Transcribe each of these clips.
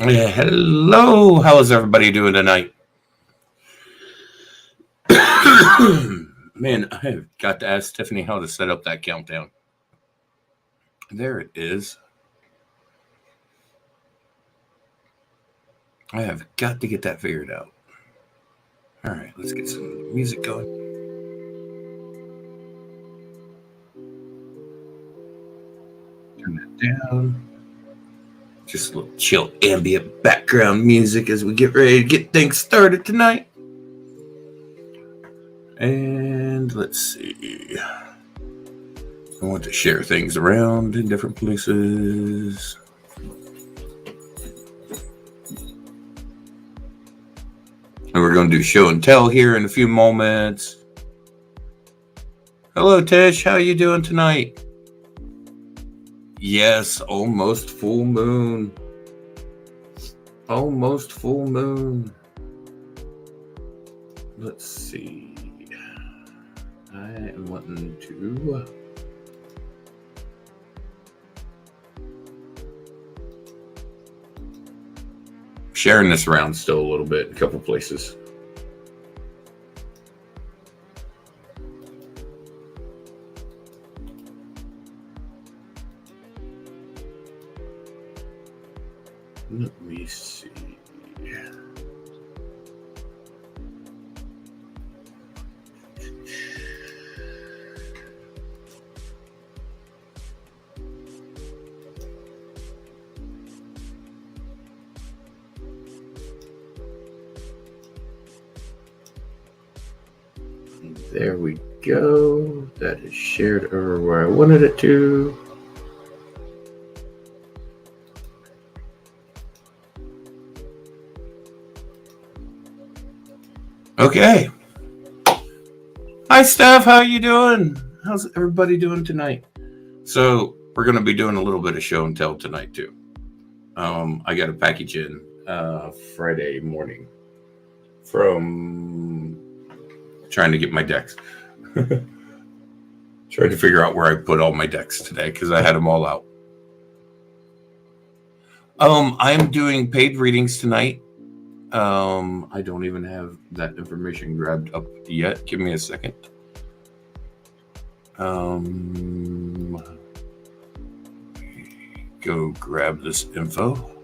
Yeah, hello. How is everybody doing tonight? Man, I've got to ask Tiffany how to set up that countdown. There it is. I have got to get that figured out. All right, let's get some music going. Turn that down. Just a little chill ambient background music as we get ready to get things started tonight. And let's see. I want to share things around in different places. And we're going to do show and tell here in a few moments. Hello, Tish. How are you doing tonight? Yes, almost full moon. Almost full moon. Let's see. I am wanting to sharing this around still a little bit in a couple places. Let me see. There we go. That is shared over where I wanted it to. Okay. Hi, Steph. How you doing? How's everybody doing tonight? So we're going to be doing a little bit of show and tell tonight too. I got a package in Friday morning from trying to get my decks. Trying to figure out where I put all my decks today because I had them all out. I'm doing paid readings tonight. I don't even have that information grabbed up yet. Give me a second. Go grab this info.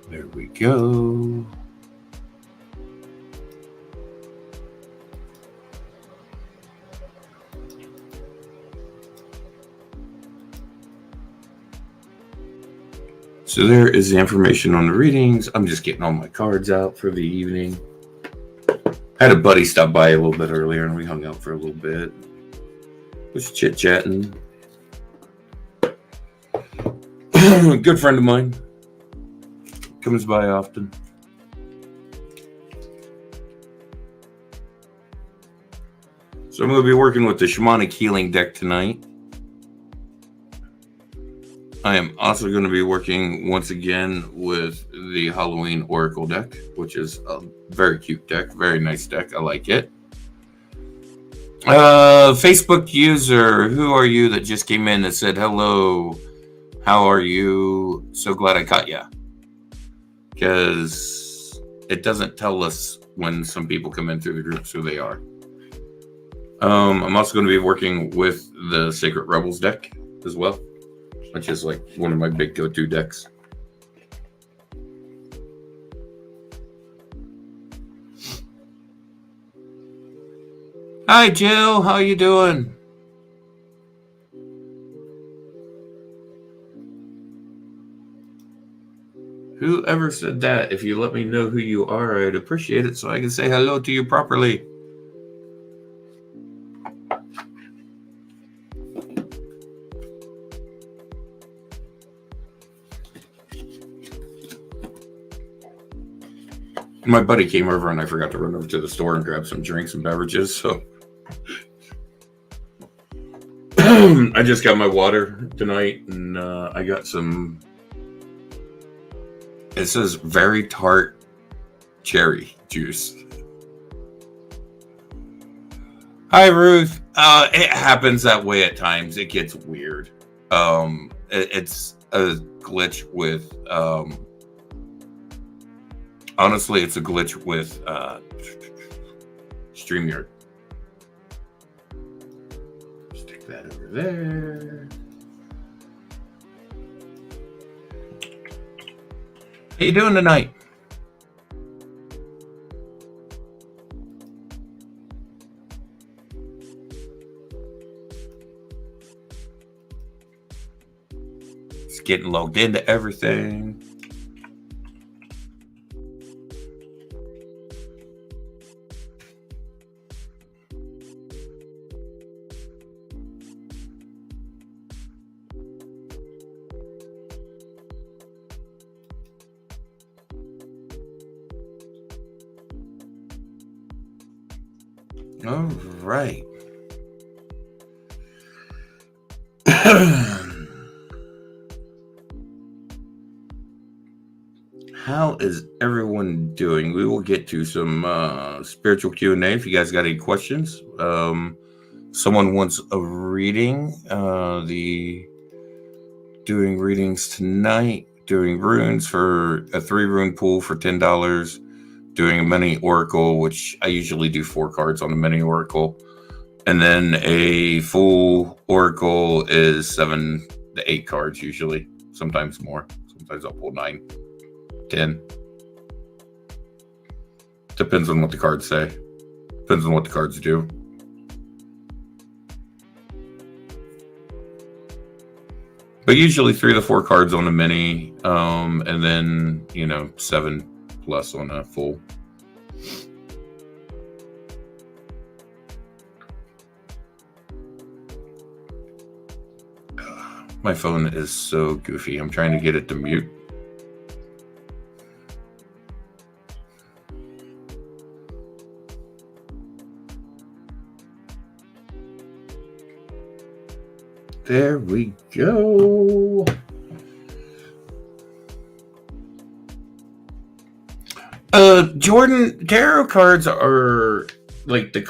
There we go. So there is the information on the readings. I'm just getting all my cards out for the evening. I had a buddy stop by a little bit earlier and we hung out for a little bit. Was chit-chatting. Good friend of mine. Comes by often. So I'm going to be working with the Shamanic Healing deck tonight. I am also going to be working once again with the Halloween Oracle deck, which is a very cute deck, very nice deck. I like it. Facebook user, who are you that just came in and said, hello, how are you? So glad I caught ya. Because it doesn't tell us when some people come in through the groups who they are. I'm also going to be working with the Sacred Rebels deck as well, which is like one of my big go-to decks. Hi, Jill. How you doing? Whoever said that, if you let me know who you are, I'd appreciate it so I can say hello to you properly. My buddy came over and I forgot to run over to the store and grab some drinks and beverages, so I just got my water tonight and I got some, it says very tart cherry juice. Hi, Ruth. It happens that way at times. It gets weird. It's a glitch with. Honestly, it's a glitch with StreamYard. Stick that over there. How you doing tonight? It's getting logged into everything. All right. How is everyone doing? We will get to some spiritual Q&A if you guys got any questions. Someone wants a reading. Doing readings tonight. Doing runes for a 3-rune pool for $10. Doing a mini oracle, which I usually do 4 cards on a mini oracle. And then a full oracle is 7 to 8 cards usually. Sometimes more. Sometimes I'll pull 9, 10. Depends on what the cards say. Depends on what the cards do. But usually 3 to 4 cards on a mini, and then 7 plus on a full. My phone is so goofy. I'm trying to get it to mute. There we go. Jordan, tarot cards are like the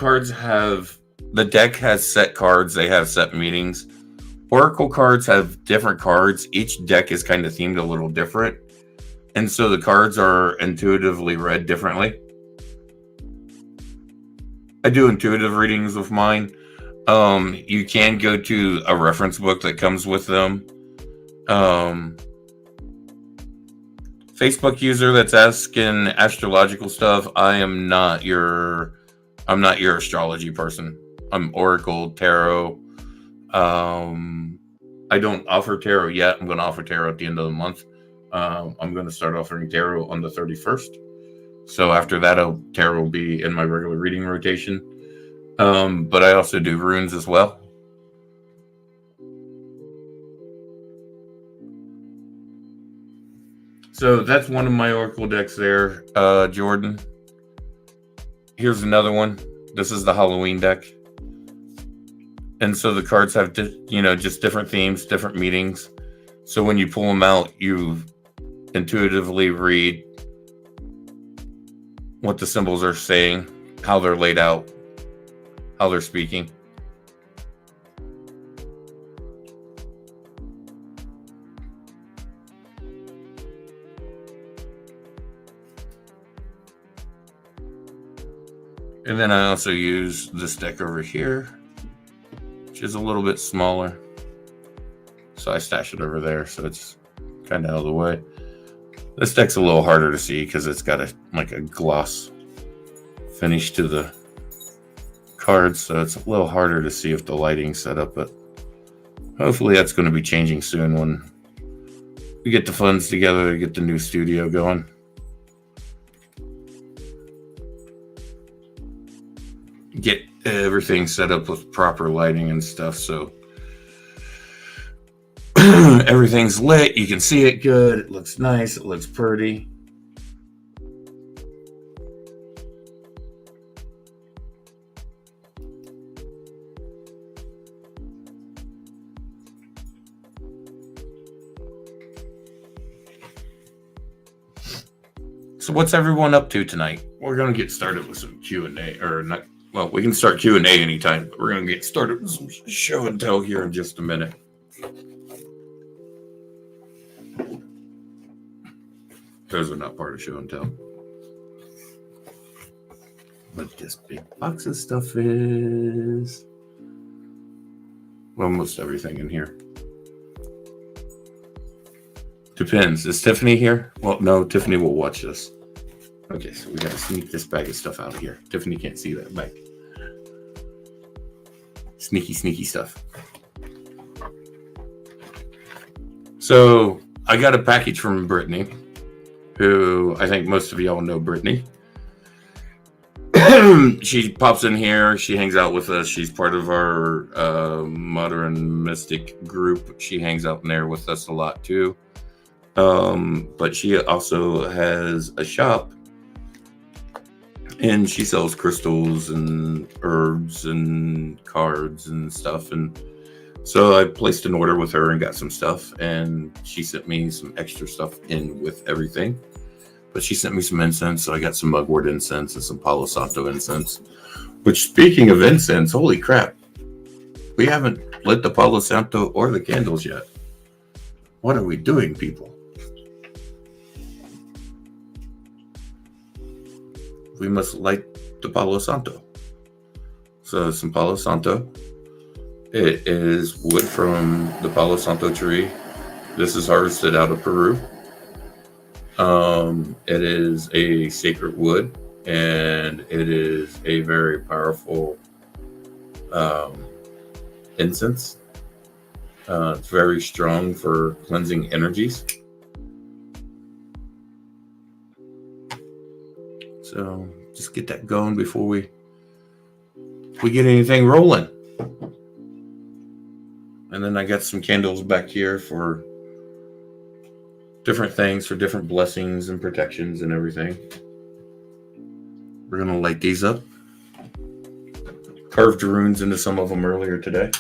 deck has set cards, they have set meanings. Oracle cards have different cards. Each deck is kind of themed a little different. And so the cards are intuitively read differently. I do intuitive readings with mine. You can go to a reference book that comes with them. Facebook user that's asking astrological stuff, I'm not your astrology person. I'm Oracle, Tarot. I don't offer tarot yet. I'm going to offer tarot at the end of the month. I'm going to start offering tarot on the 31st. So after that, tarot will be in my regular reading rotation. But I also do runes as well. So that's one of my Oracle decks there, Jordan. Here's another one. This is the Halloween deck. And so the cards have, just different themes, different meanings. So when you pull them out, you intuitively read what the symbols are saying, how they're laid out, how they're speaking. And then I also use this deck over here, which is a little bit smaller. So I stash it over there, so it's kind of out of the way. This deck's a little harder to see because it's got a gloss finish to the cards, so it's a little harder to see if the lighting's set up, but hopefully that's going to be changing soon when we get the funds together to get the new studio going. Get everything set up with proper lighting and stuff, so everything's lit. You can see it good. It looks nice. It looks pretty. So what's everyone up to tonight? We're going to get started with some Q&A, or not Well, we can start Q&A anytime, but we're going to get started with some show and tell here in just a minute. Those are not part of show and tell. But this big box of stuff is... well, almost everything in here. Depends. Is Tiffany here? Well, no, Tiffany will watch this. Okay, so we got to sneak this bag of stuff out of here. Tiffany can't see that bag. Sneaky, sneaky stuff. So I got a package from Brittany, who I think most of y'all know Brittany. She pops in here. She hangs out with us. She's part of our modern mystic group. She hangs out in there with us a lot too. But she also has a shop, and she sells crystals and herbs and cards and stuff. And so I placed an order with her and got some stuff, and she sent me some extra stuff in with everything. But she sent me some incense, so I got some mugwort incense and some Palo Santo incense. Which, speaking of incense, holy crap, we haven't lit the Palo Santo or the candles yet. What are we doing, people? We must light the Palo Santo. So some Palo Santo. It is wood from the Palo Santo tree. This is harvested out of Peru. It is a sacred wood, and it is a very powerful incense. It's very strong for cleansing energies. So just get that going before we get anything rolling. And then I got some candles back here for different things, for different blessings and protections and everything. We're going to light these up. Carved runes into some of them earlier today.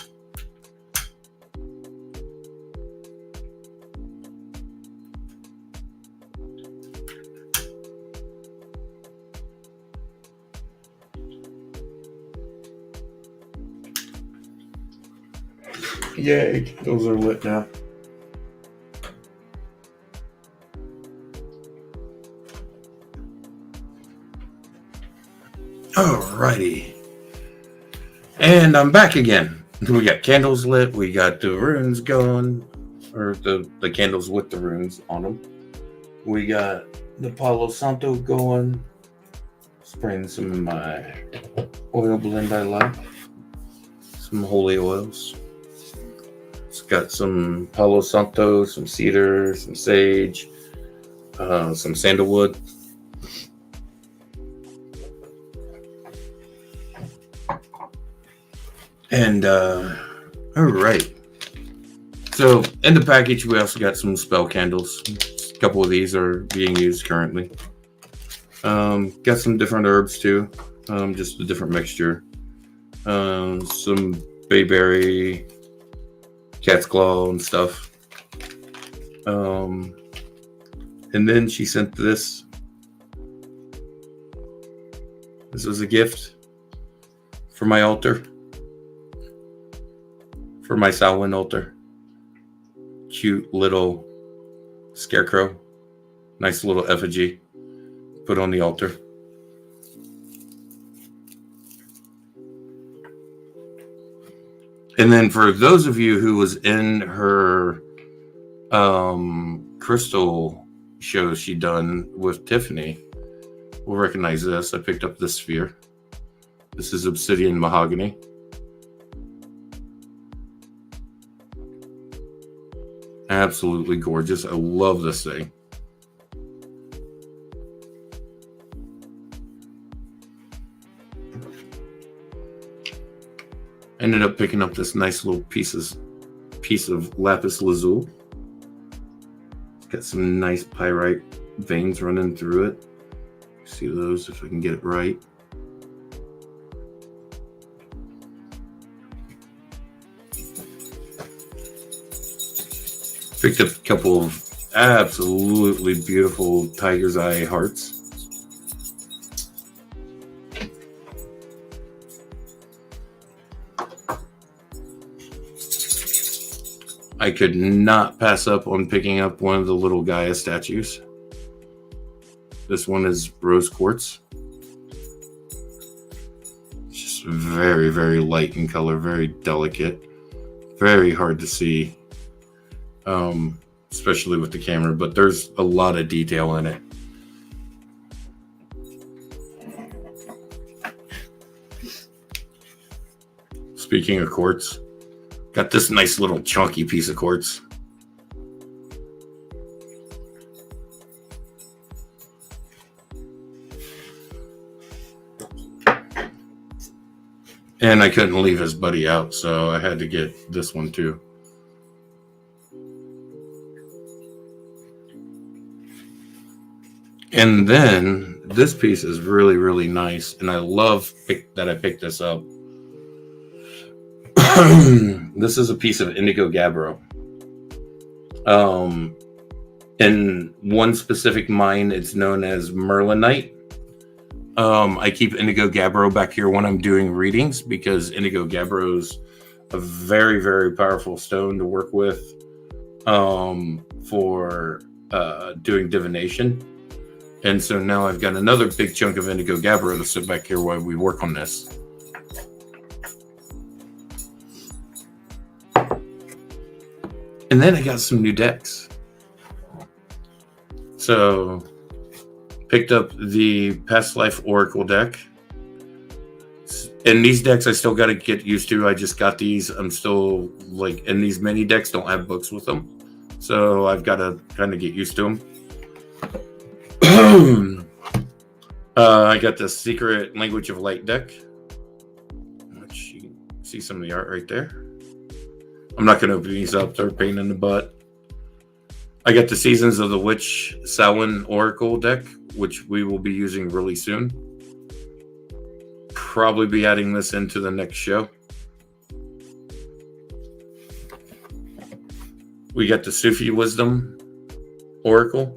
Yay, those are lit now. Alrighty. And I'm back again. We got candles lit, we got the runes going, or the candles with the runes on them. We got the Palo Santo going. Spraying some of my oil blend I like. Some holy oils. It's got some Palo Santo, some cedar, some sage, some sandalwood. And all right. So in the package, we also got some spell candles. A couple of these are being used currently. Got some different herbs too. Just a different mixture. Some bayberry, cat's claw and stuff. And then she sent this. This was a gift for my altar. For my Samhain altar. Cute little scarecrow. Nice little effigy. Put on the altar. And then for those of you who was in her crystal show she done with Tiffany, will recognize this. I picked up this sphere. This is obsidian mahogany. Absolutely gorgeous. I love this thing. Ended up picking up this nice little piece of lapis lazuli. It's got some nice pyrite veins running through it. See those if I can get it right. Picked up a couple of absolutely beautiful tiger's eye hearts. I could not pass up on picking up one of the little Gaia statues. This one is rose quartz. It's just very, very light in color, very delicate, very hard to see, especially with the camera, but there's a lot of detail in it. Speaking of quartz, got this nice little chunky piece of quartz. And I couldn't leave his buddy out, so I had to get this one too. And then this piece is really, really nice, and I love that I picked this up. This is a piece of Indigo Gabbro. In one specific mine, it's known as Merlinite. I keep Indigo Gabbro back here when I'm doing readings because Indigo Gabbro is a very, very powerful stone to work with for doing divination. And so now I've got another big chunk of Indigo Gabbro to sit back here while we work on this. And then I got some new decks. So, picked up the Past Life Oracle deck. And these decks I still got to get used to. I just got these. I'm still, and these mini decks don't have books with them. So, I've got to kind of get used to them. I got the Secret Language of Light deck. Which you can see some of the art right there. I'm not going to open these up. They're a pain in the butt. I got the Seasons of the Witch Samhain Oracle deck, which we will be using really soon. Probably be adding this into the next show. We got the Sufi Wisdom Oracle.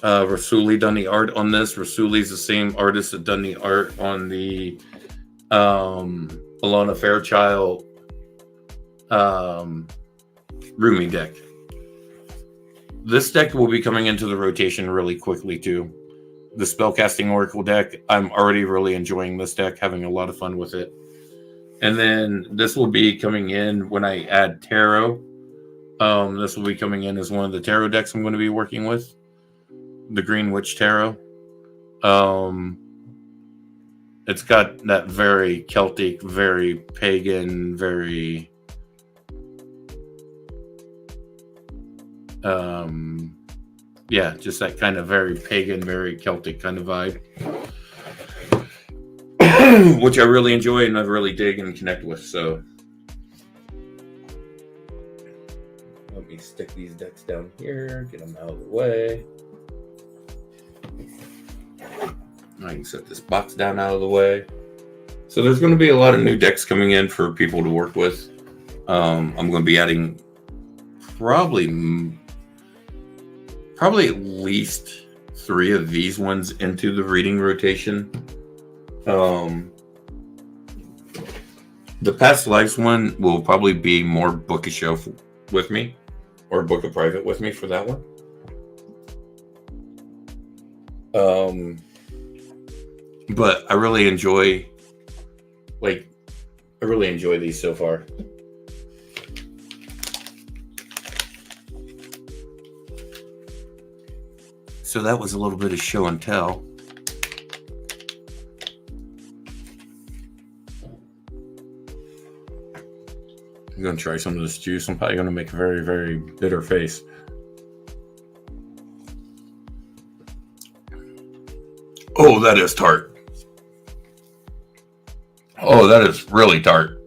Rasuli done the art on this. Rasuli's the same artist that done the art on the Alana Fairchild Rune deck. This deck will be coming into the rotation really quickly too. The Spellcasting Oracle deck, I'm already really enjoying this deck, having a lot of fun with it. And then this will be coming in when I add Tarot. This will be coming in as one of the Tarot decks I'm going to be working with. The Green Witch Tarot. It's got that very Celtic, very pagan, very just that kind of very pagan, very Celtic kind of vibe, which I really enjoy and I really dig and connect with. So let me stick these decks down here, get them out of the way. I can set this box down out of the way. So there's going to be a lot of new decks coming in for people to work with. I'm going to be adding probably at least 3 of these ones into the reading rotation. The Past Lives one will probably be more book a show with me, or book a private with me for that one. But I really enjoy these so far. So that was a little bit of show and tell. I'm going to try some of this juice. I'm probably going to make a very, very bitter face. Oh, that is tart. Oh, that is really tart.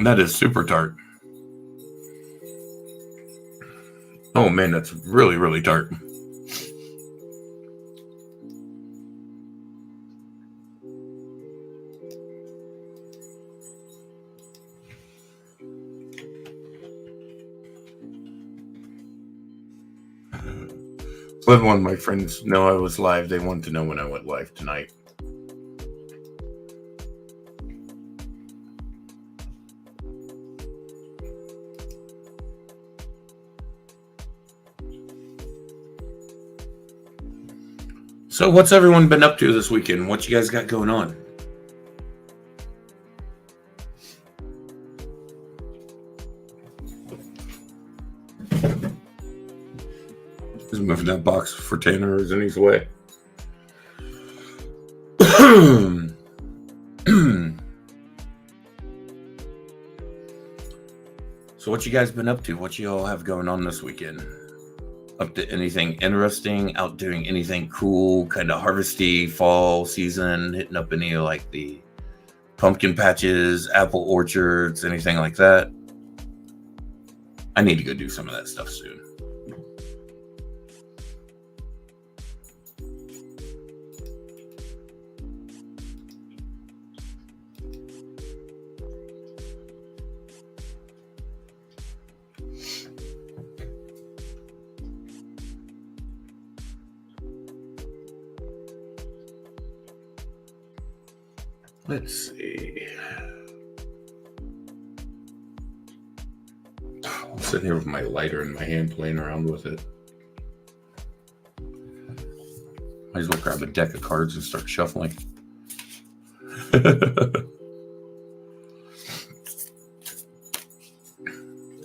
That is super tart. Oh man, that's really, really tart. When one of my friends know I was live, they wanted to know when I went live tonight. So what's everyone been up to this weekend? What you guys got going on? Just moving that box for Tanner is in his way. So what you guys been up to? What you all have going on this weekend? Up to anything interesting? Out doing anything cool? Kind of harvesty fall season? Hitting up any of like the pumpkin patches, apple orchards, anything like that? I need to go do some of that stuff soon. Let's see. I'm sitting here with my lighter in my hand playing around with it. Might as well grab a deck of cards and start shuffling.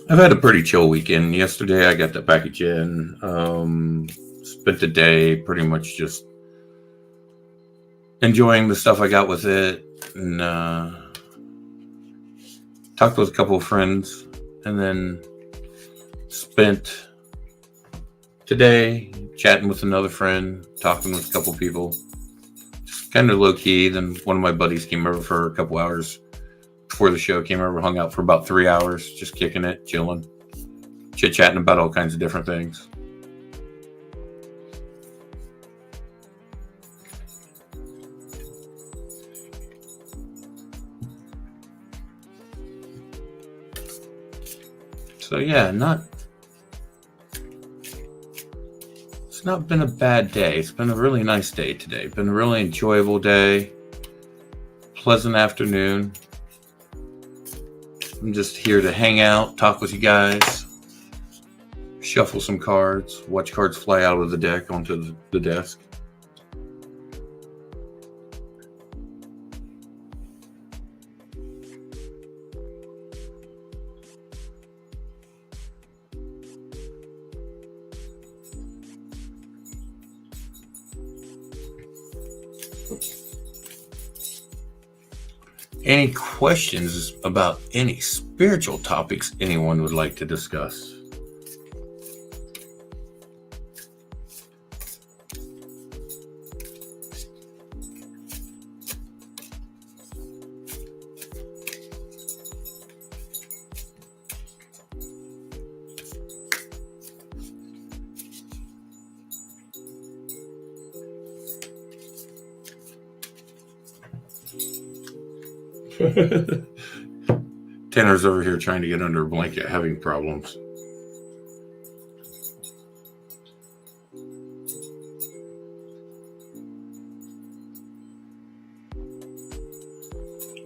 I've had a pretty chill weekend. Yesterday I got the package in. Spent the day pretty much just enjoying the stuff I got with it, and talked with a couple of friends, and then spent today chatting with another friend, talking with a couple of people, just kind of low key. Then one of my buddies came over for a couple hours before the show, came over, hung out for about 3 hours, just kicking it, chilling, chit-chatting about all kinds of different things. So yeah, it's not been a bad day. It's been a really nice day today. Been a really enjoyable day. Pleasant afternoon. I'm just here to hang out, talk with you guys, shuffle some cards, watch cards fly out of the deck onto the desk. Any questions about any spiritual topics anyone would like to discuss? Tanner's over here trying to get under a blanket, having problems.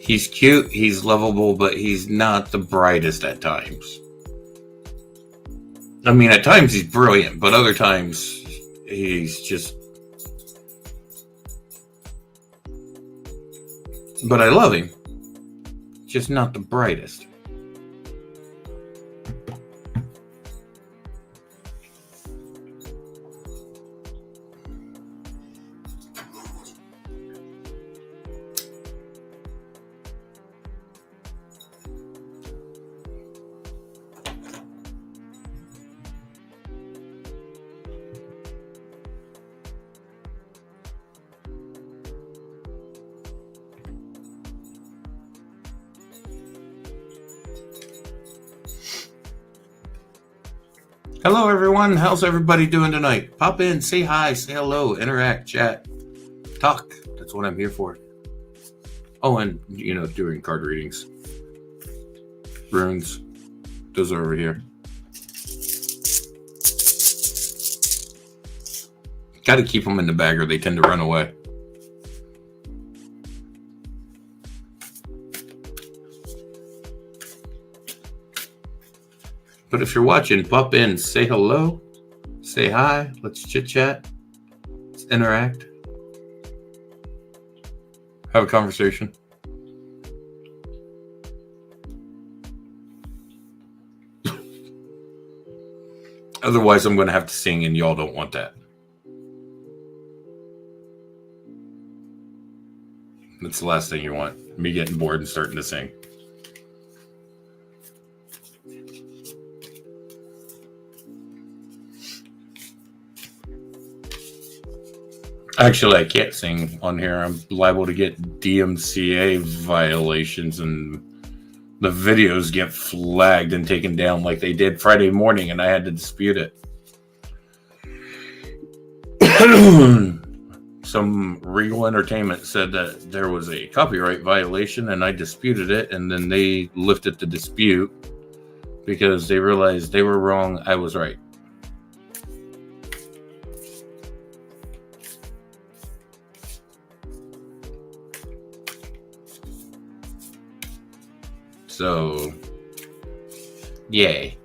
He's cute, he's lovable, but he's not the brightest at times. I mean, at times he's brilliant, but other times he's just... But I love him. Just not the brightest. Hello, everyone. How's everybody doing tonight? Pop in, say hi, say hello, interact, chat, talk. That's what I'm here for. Oh, and, doing card readings. Runes. Those are over here. Got to keep them in the bag or they tend to run away. But if you're watching, pop in, say hello, say hi, let's chit chat, let's interact, have a conversation. Otherwise, I'm going to have to sing, and y'all don't want that. That's the last thing you want. Me getting bored and starting to sing. Actually, I can't sing on here. I'm liable to get DMCA violations, and the videos get flagged and taken down like they did Friday morning, and I had to dispute it. Some Regal Entertainment said that there was a copyright violation, and I disputed it, and then they lifted the dispute because they realized they were wrong, I was right. So, yay.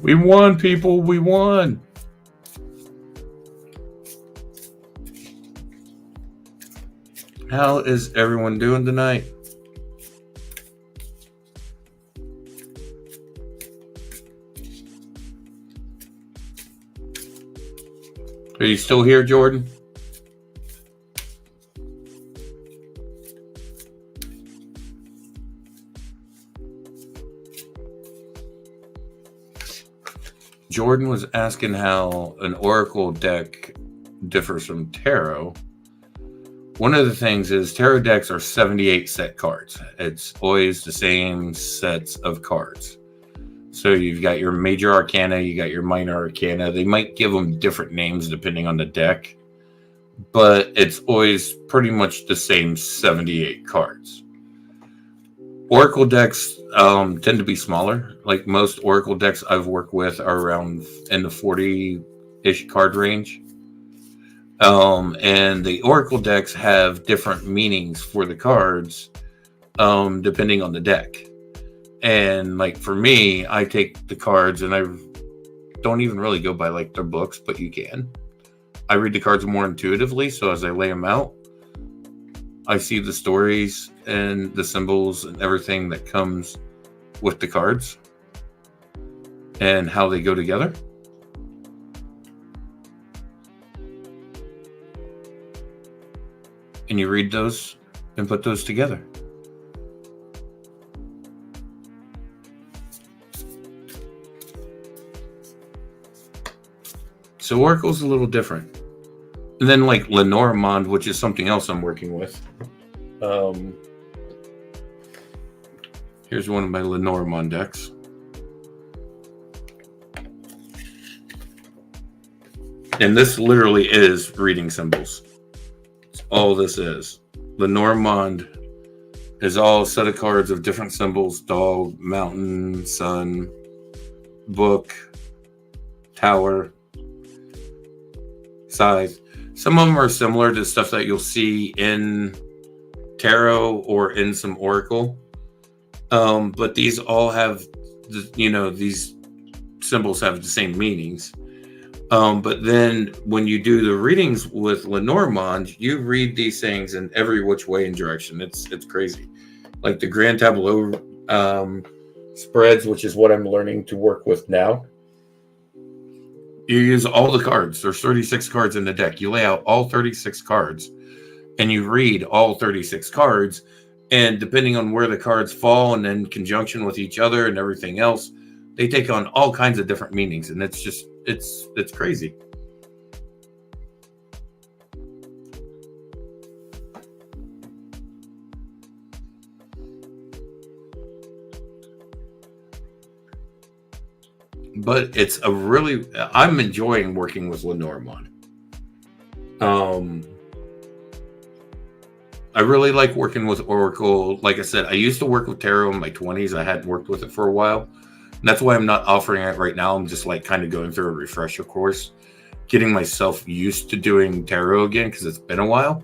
We won, people. We won. How is everyone doing tonight? Are you still here, Jordan? Jordan was asking how an Oracle deck differs from Tarot. One of the things is Tarot decks are 78 set cards. It's always the same sets of cards. So you've got your major arcana, you got your minor arcana. They might give them different names depending on the deck, but it's always pretty much the same 78 cards. Oracle decks tend to be smaller. Like most Oracle decks I've worked with are around in the 40-ish card range. And the Oracle decks have different meanings for the cards depending on the deck. And like for me, I take the cards and I don't even really go by like their books, but you can. I read the cards more intuitively, so as I lay them out, I see the stories and the symbols and everything that comes with the cards and how they go together. And you read those and put those together. So Oracle's a little different. And then like Lenormand, which is something else I'm working with. Here's one of my Lenormand decks. And this literally is reading symbols. It's all this is. Lenormand is all a set of cards of different symbols: dog, mountain, sun, book, tower, scythe. Some of them are similar to stuff that you'll see in Tarot or in some Oracle. But these all have, these symbols have the same meanings. But then when you do the readings with Lenormand, you read these things in every which way and direction. It's crazy. Like the Grand Tableau spreads, which is what I'm learning to work with now. You use all the cards. There's 36 cards in the deck. You lay out all 36 cards and you read all 36 cards. And depending on where the cards fall and in conjunction with each other and everything else, they take on all kinds of different meanings. And it's just, it's crazy. But it's I'm enjoying working with Lenormand. I really like working with Oracle. Like I said, I used to work with Tarot in my 20s. I hadn't worked with it for a while. And that's why I'm not offering it right now. I'm just like kind of going through a refresher course, getting myself used to doing Tarot again because it's been a while.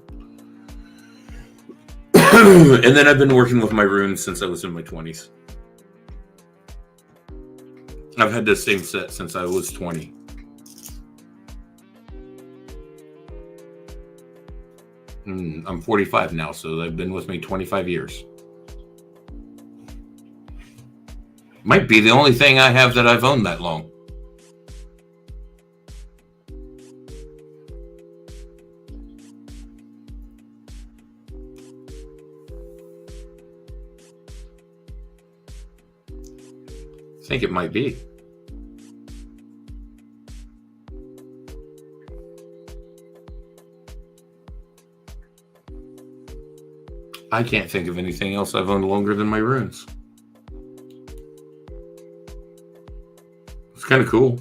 And then I've been working with my runes since I was in my 20s. I've had this same set since I was 20. I'm 45 now, so they've been with me 25 years. Might be the only thing I have that I've owned that long. I think it might be. I can't think of anything else I've owned longer than my runes. It's kind of cool.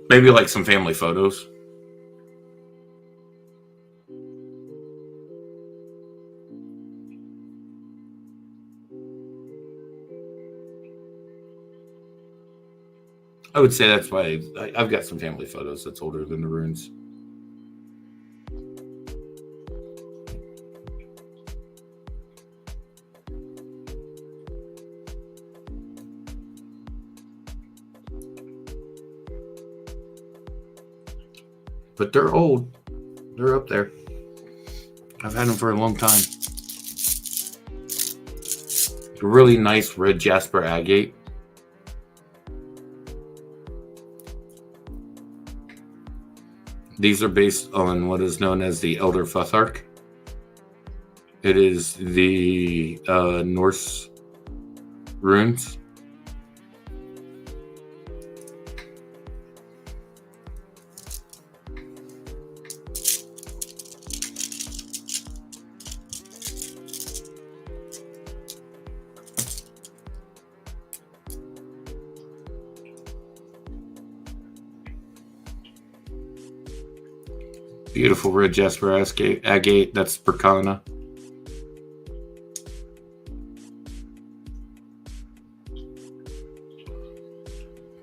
Maybe like some family photos. I would say that's why I've got some family photos that's older than the runes. But they're old. They're up there. I've had them for a long time. A really nice red jasper agate. These are based on what is known as the Elder Futhark. It is the Norse runes. Beautiful red jasper agate. That's Percana.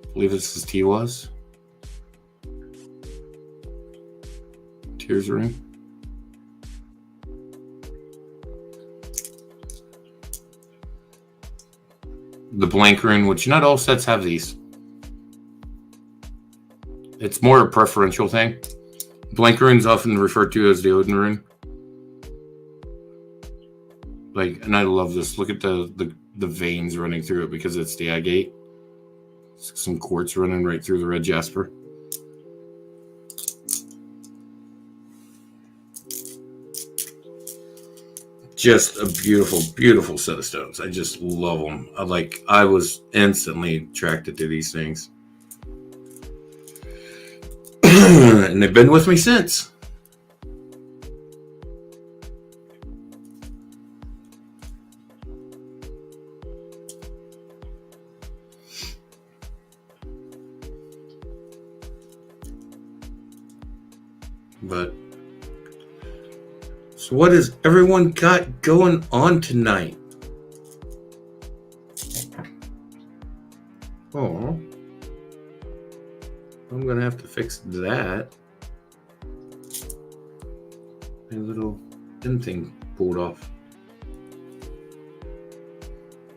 I believe this is Tiwa's. Tears rune. The blank rune, which not all sets have these. It's more a preferential thing. Blank rune is often referred to as the Odin rune. And I love this. Look at the veins running through it because it's the agate. Some quartz running right through the red jasper. Just a beautiful, beautiful set of stones. I just love them. I was instantly attracted to these things. And they've been with me since. But so what has everyone got going on tonight? Oh, I'm gonna have to fix that. My little end thing pulled off.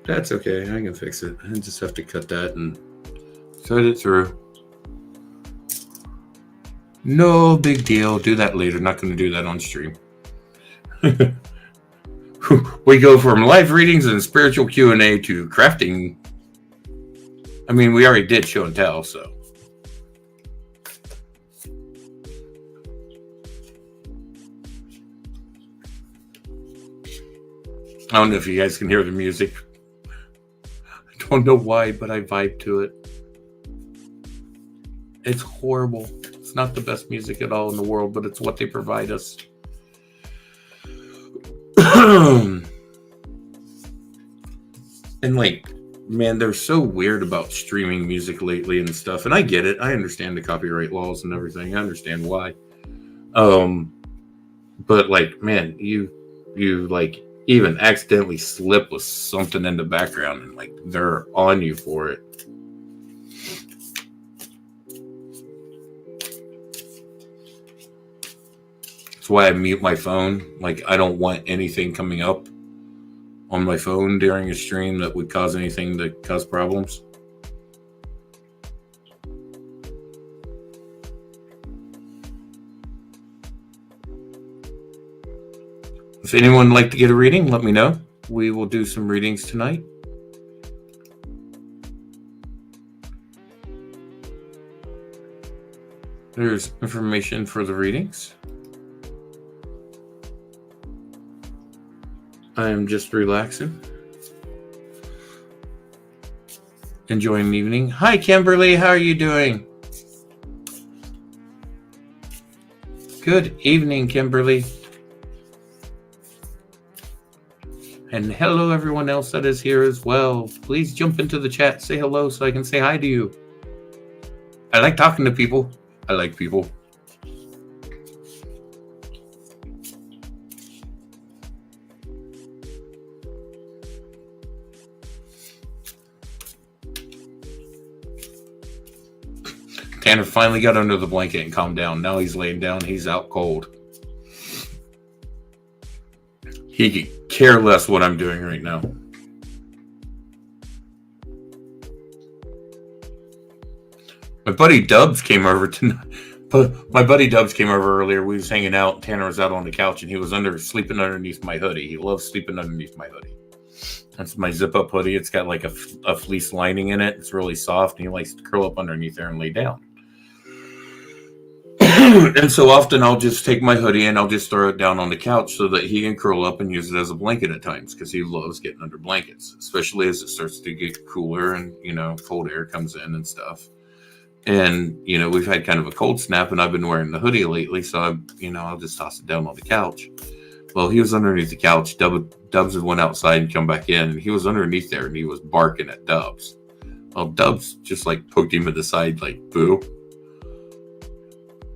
That's okay, I can fix it. I just have to cut that and thread it through. No big deal. Do that later. Not going to do that on stream. We go from live readings and spiritual Q&A to crafting. I mean, we already did show and tell, so. I don't know if you guys can hear the music. I don't know why, but I vibe to it. It's horrible. It's not the best music at all in the world, but it's what they provide us. And man, they're so weird about streaming music lately and stuff. And I get it. I understand the copyright laws and everything. I understand why. But man, you even accidentally slip with something in the background and they're on you for it. That's why I mute my phone. I don't want anything coming up on my phone during a stream that would cause anything to cause problems. If anyone would like to get a reading, let me know. We will do some readings tonight. There's information for the readings. I am just relaxing. Enjoying the evening. Hi, Kimberly. How are you doing? Good evening, Kimberly. And hello, everyone else that is here as well. Please jump into the chat. Say hello so I can say hi to you. I like talking to people. I like people. Tanner finally got under the blanket and calmed down. Now he's laying down. He's out cold. He could care less what I'm doing right now. My buddy Dubs came over tonight. My buddy Dubs came over earlier. We was hanging out. Tanner was out on the couch, and he was sleeping underneath my hoodie. He loves sleeping underneath my hoodie. That's my zip-up hoodie. It's got like a fleece lining in it. It's really soft, and he likes to curl up underneath there and lay down. And so often I'll just take my hoodie and I'll just throw it down on the couch so that he can curl up and use it as a blanket at times, because he loves getting under blankets, especially as it starts to get cooler and, cold air comes in and stuff. And, we've had kind of a cold snap, and I've been wearing the hoodie lately, so I'll just toss it down on the couch. Well, he was underneath the couch. Dubs had went outside and come back in, and he was underneath there, and he was barking at Dubs. Well, Dubs just poked him in the side like, boo.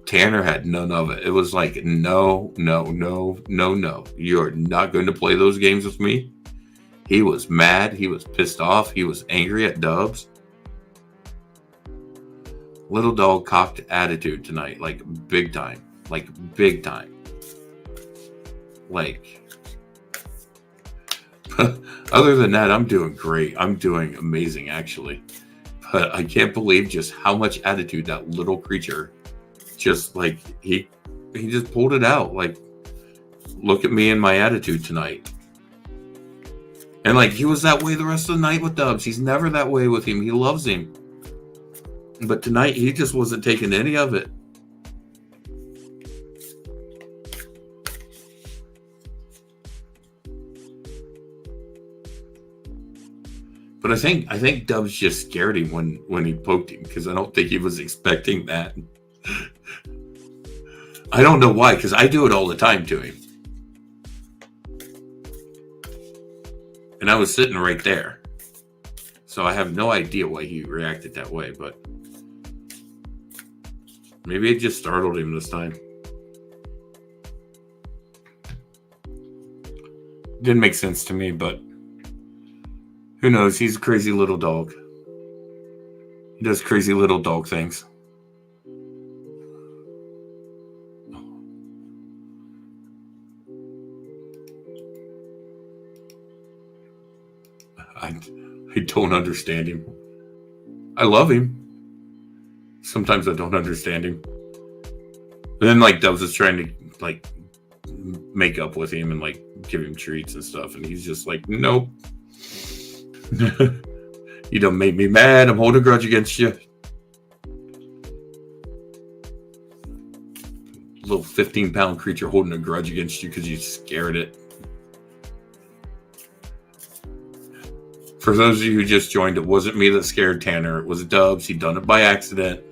Tanner had none of it. It was like, no. You're not going to play those games with me. He was mad. He was pissed off. He was angry at Dubs. Little dog cocked attitude tonight, big time. Other than that, I'm doing great. I'm doing amazing, actually. But I can't believe just how much attitude that little creature just he just pulled it out. Look at me and my attitude tonight. And he was that way the rest of the night with Dubs. He's never that way with him. He loves him. But tonight he just wasn't taking any of it. But I think Dubs just scared him when he poked him, because I don't think he was expecting that. I don't know why, because I do it all the time to him. And I was sitting right there. So I have no idea why he reacted that way, but maybe it just startled him this time. Didn't make sense to me, but who knows? He's a crazy little dog. He does crazy little dog things. I don't understand him. I love him. Sometimes I don't understand him. And then Dubs is trying to make up with him and give him treats and stuff, and he's just nope. You done made me mad. I'm holding a grudge against you. Little 15-pound creature holding a grudge against you because you scared it. For those of you who just joined, it wasn't me that scared Tanner. It was Dubs. He done it by accident.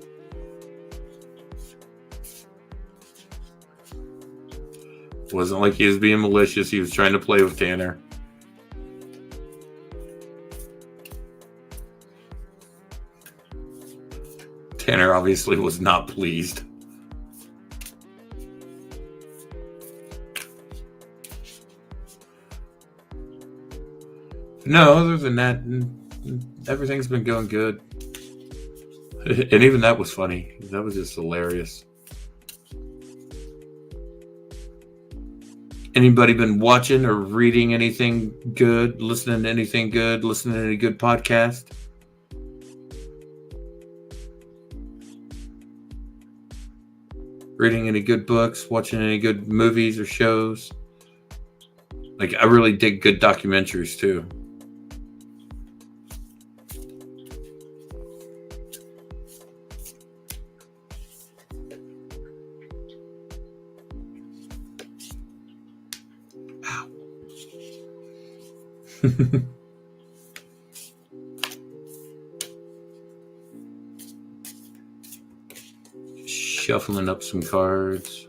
It wasn't like he was being malicious. He was trying to play with Tanner. Tanner obviously was not pleased. No, other than that, everything's been going good. And even that was funny. That was just hilarious. Anybody been watching or reading anything good, listening to anything good, listening to any good podcast? Reading any good books, watching any good movies or shows? Like, I really dig good documentaries too. Shuffling up some cards.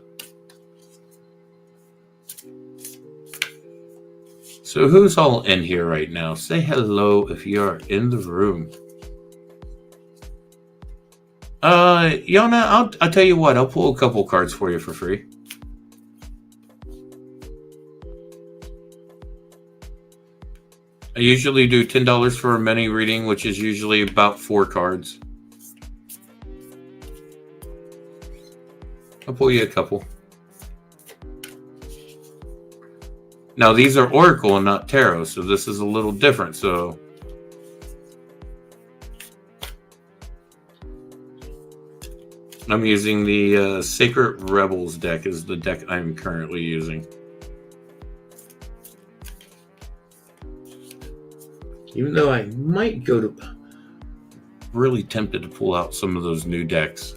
So who's all in here right now? Say hello if you are in the room. Yona, I'll tell you what, I'll pull a couple cards for you for free. I usually do $10 for a mini reading, which is usually about 4 cards. I'll pull you a couple. Now, these are Oracle and not Tarot, so this is a little different. So, I'm using the Sacred Rebels deck is the deck I'm currently using. Even though I might go to... Really tempted to pull out some of those new decks.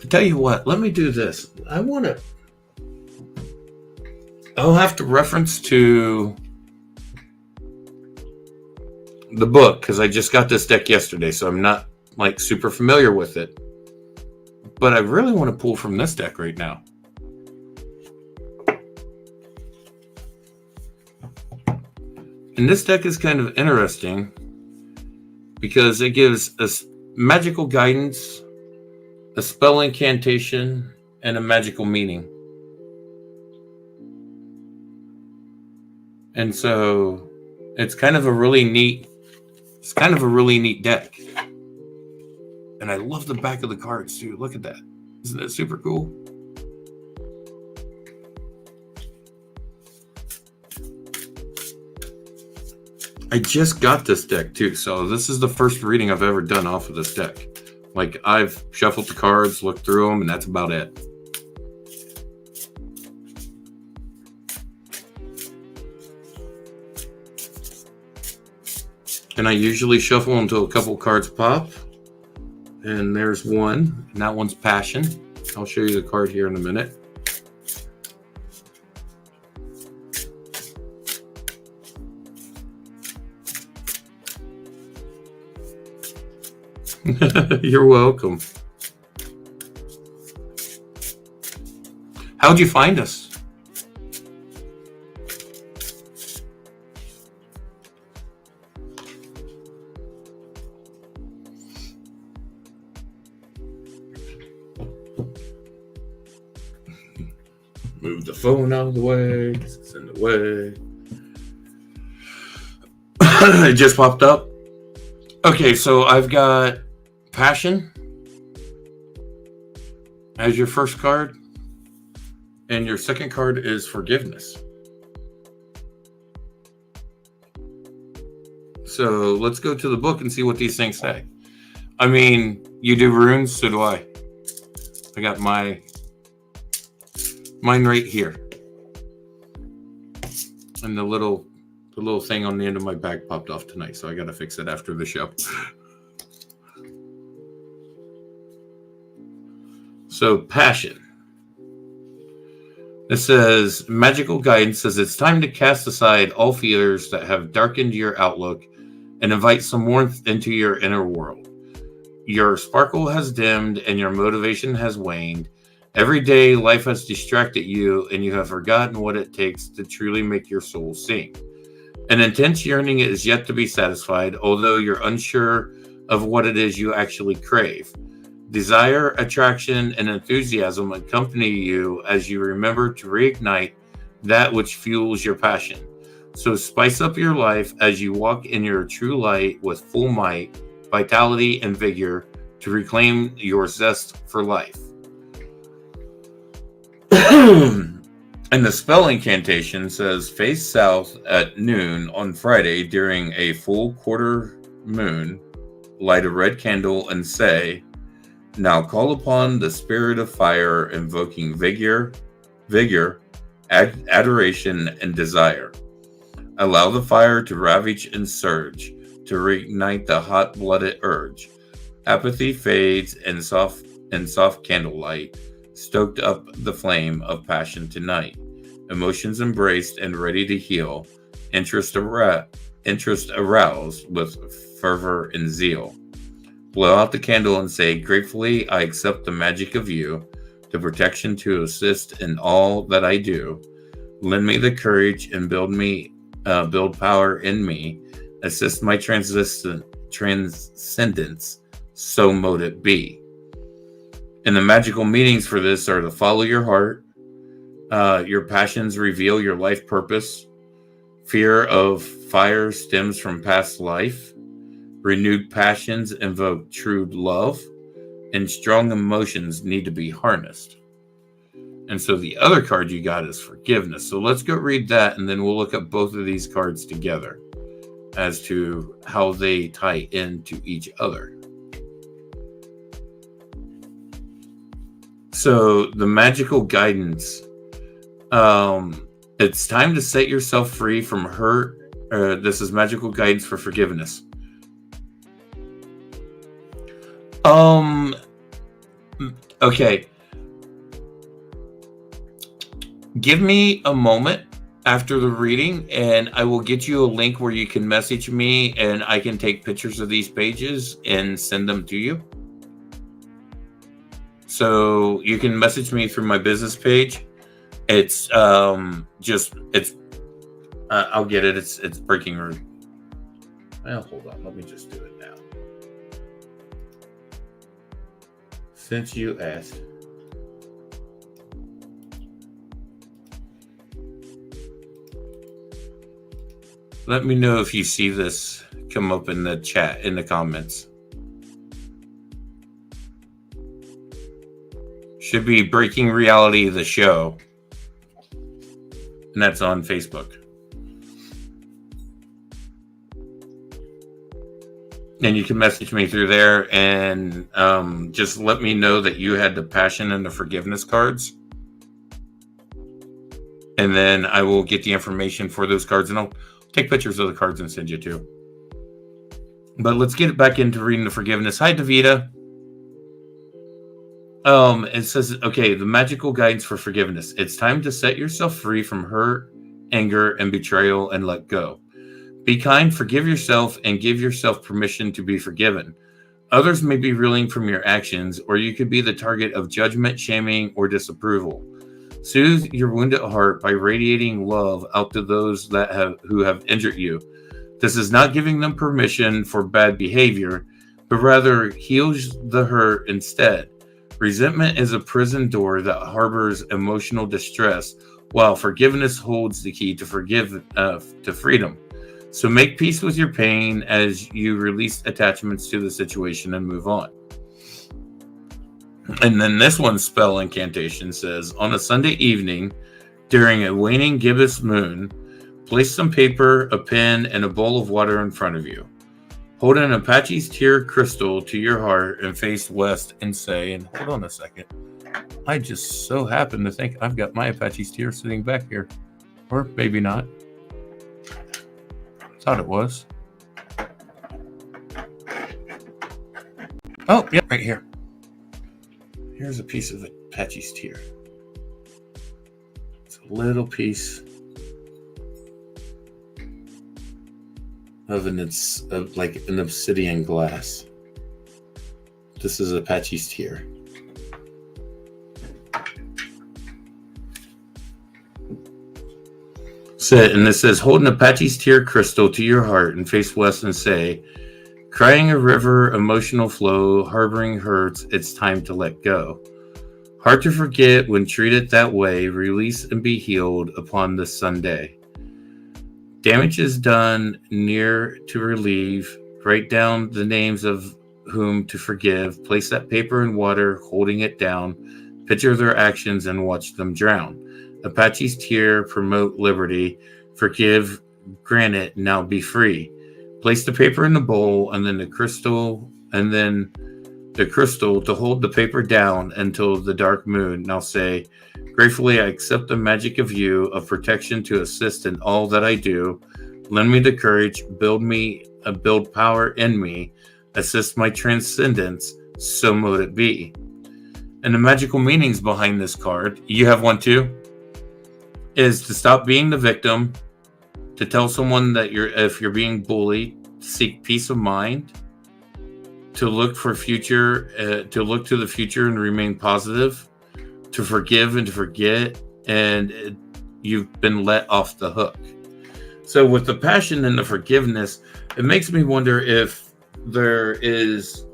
Tell you what, let me do this. I'll have to reference to the book because I just got this deck yesterday, so I'm not like super familiar with it. But I really want to pull from this deck right now. And this deck is kind of interesting because it gives us magical guidance, a spell incantation, and a magical meaning. And so it's kind of a really neat deck. And I love the back of the cards too. Look at that. Isn't that super cool? I just got this deck too, so this is the first reading I've ever done off of this deck. Like, I've shuffled the cards, looked through them, and that's about it. And I usually shuffle until a couple cards pop. And there's one, and that one's Passion. I'll show you the card here in a minute. You're welcome. How'd you find us? Move the phone out of the way. It's in the way. It just popped up. Okay, so I've got Passion as your first card, and your second card is Forgiveness. So let's go to the book and see what these things say. I mean, you do runes, so do I. I got mine right here, and the little thing on the end of my bag popped off tonight, so I got to fix it after the show. So, Passion. It says, magical guidance says it's time to cast aside all fears that have darkened your outlook and invite some warmth into your inner world. Your sparkle has dimmed and your motivation has waned. Every day, life has distracted you and you have forgotten what it takes to truly make your soul sing. An intense yearning is yet to be satisfied, although you're unsure of what it is you actually crave. Desire, attraction, and enthusiasm accompany you as you remember to reignite that which fuels your passion. So spice up your life as you walk in your true light with full might, vitality, and vigor to reclaim your zest for life. And the spell incantation says, face south at noon on Friday during a full quarter moon, light a red candle and say, now call upon the spirit of fire, invoking vigor, adoration, and desire. Allow the fire to ravage and surge, to reignite the hot-blooded urge. Apathy fades in soft candlelight, stoked up the flame of passion tonight. Emotions embraced and ready to heal, interest aroused with fervor and zeal. Blow out the candle and say, gratefully I accept the magic of you, the protection to assist in all that I do. Lend me the courage and build power in me. Assist my transcendence, so mote it be. And the magical meanings for this are to follow your heart. Your passions reveal your life purpose. Fear of fire stems from past life. Renewed passions invoke true love, and strong emotions need to be harnessed. And so the other card you got is forgiveness. So let's go read that, and then we'll look at both of these cards together as to how they tie into each other. So the magical guidance, it's time to set yourself free from hurt. This is magical guidance for forgiveness. Okay. Give me a moment after the reading and I will get you a link where you can message me and I can take pictures of these pages and send them to you. So you can message me through my business page. It's I'll get it. It's breaking room. Well, hold on. Let me just do it now. Since you asked. Let me know if you see this come up in the chat, in the comments. Should be Breaking Reality, the show. And that's on Facebook. And you can message me through there and just let me know that you had the passion and the forgiveness cards. And then I will get the information for those cards and I'll take pictures of the cards and send you too. But let's get back into reading the forgiveness. Hi, Davida. It says, okay, the magical guidance for forgiveness. It's time to set yourself free from hurt, anger, and betrayal and let go. Be kind, forgive yourself, and give yourself permission to be forgiven. Others may be reeling from your actions, or you could be the target of judgment, shaming, or disapproval. Soothe your wounded heart by radiating love out to those who have injured you. This is not giving them permission for bad behavior, but rather heals the hurt instead. Resentment is a prison door that harbors emotional distress, while forgiveness holds the key to freedom. So make peace with your pain as you release attachments to the situation and move on. And then this one's spell incantation says, on a Sunday evening, during a waning gibbous moon, place some paper, a pen, and a bowl of water in front of you. Hold an Apache's tear crystal to your heart and face west and say, and hold on a second, I just so happen to think I've got my Apache's tear sitting back here. Or maybe not. Thought it was. Oh, yeah, right here. Here's a piece of Apache's tear. It's a little piece of like an obsidian glass. This is Apache's tear. And this says, hold an Apache's tear crystal to your heart and face west and say, Crying a river, emotional flow, harboring hurts, it's time to let go. Hard to forget when treated that way, release and be healed upon this Sunday. Damage is done, near to relieve. Write down the names of whom to forgive. Place that paper in water, holding it down. Picture their actions and watch them drown. Apache's tear, promote liberty. Forgive, grant it, now be free. Place the paper in the bowl and then the crystal to hold the paper down until the dark moon. Now say, gratefully I accept the magic of you, of protection to assist in all that I do. Lend me the courage, build power in me, assist my transcendence, so mote it be. And the magical meanings behind this card, you have one too, is to stop being the victim, to tell someone that if you're being bullied, seek peace of mind, to look to the future and remain positive, to forgive and to forget, and you've been let off the hook. So with the passion and the forgiveness, it makes me wonder if there is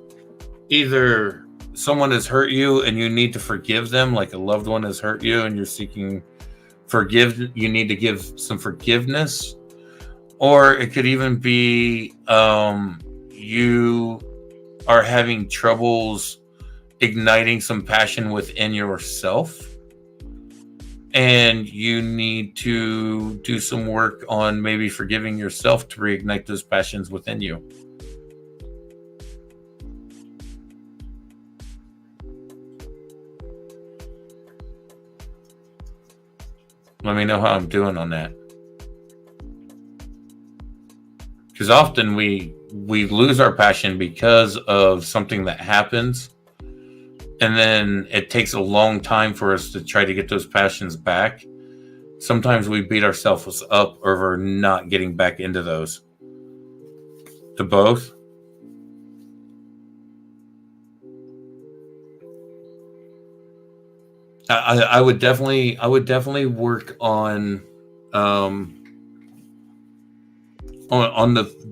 either someone has hurt you and you need to forgive them, like a loved one has hurt you and you're seeking you need to give some forgiveness, or it could even be you are having troubles igniting some passion within yourself and you need to do some work on maybe forgiving yourself to reignite those passions within you. Let me know how I'm doing on that. Because often we lose our passion because of something that happens, and then it takes a long time for us to try to get those passions back. Sometimes we beat ourselves up over not getting back into those. To both. I would definitely work on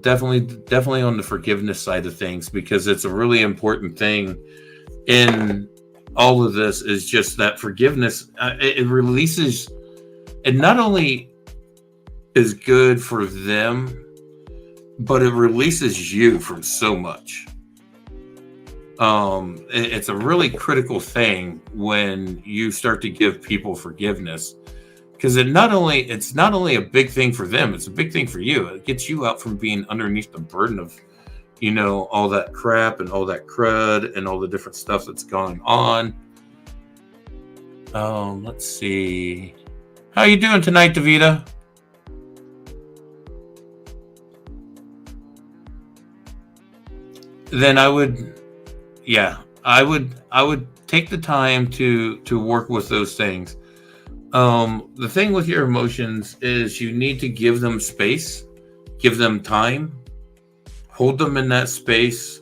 definitely on the forgiveness side of things, because it's a really important thing in all of this, is just that forgiveness. It releases, it not only is good for them, but it releases you from so much. It's a really critical thing when you start to give people forgiveness, because it's not only a big thing for them, it's a big thing for you. It gets you out from being underneath the burden of, all that crap and all that crud and all the different stuff that's going on. Let's see. How you doing tonight, Davida? Then I would take the time to work with those things. The thing with your emotions is you need to give them space, give them time, hold them in that space,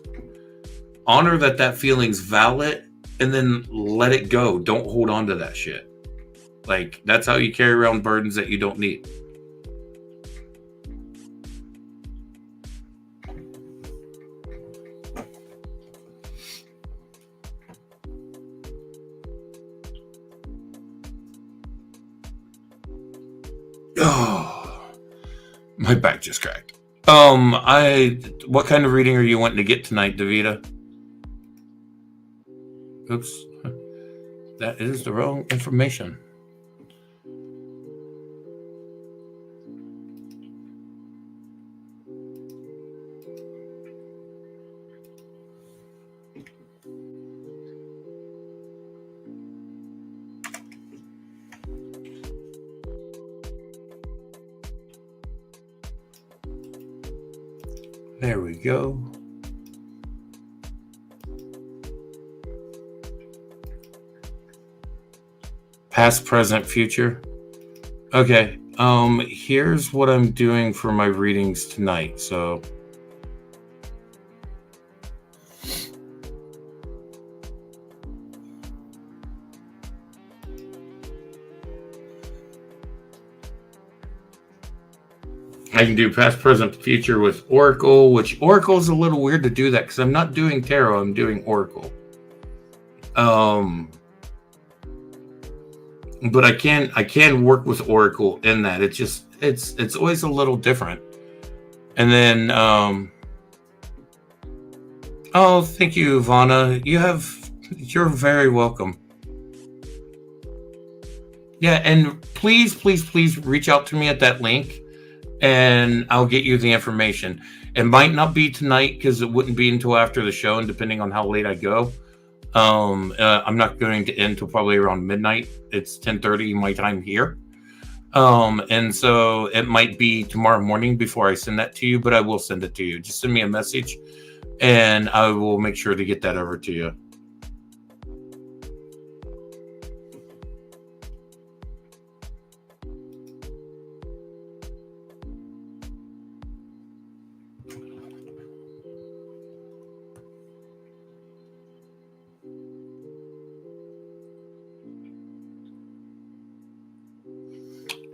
honor that feeling's valid, and then let it go. Don't hold on to that shit. Like, that's how you carry around burdens that you don't need. Oh, my back just cracked. What kind of reading are you wanting to get tonight, Davida? Oops, that is the wrong information. There we go. Past, present, future. Okay. Here's what I'm doing for my readings tonight. So I can do past, present, future with Oracle, which Oracle is a little weird to do that because I'm not doing tarot, I'm doing Oracle. But I can work with Oracle in that. It's always a little different. And then oh, thank you, Ivana. You're very welcome. Yeah, and please reach out to me at that link and I'll get you the information. It might not be tonight because it wouldn't be until after the show, and depending on how late I go. I'm not going to end till probably around midnight. It's 10:30 my time here. And so it might be tomorrow morning before I send that to you, but I will send it to you. Just send me a message and I will make sure to get that over to you.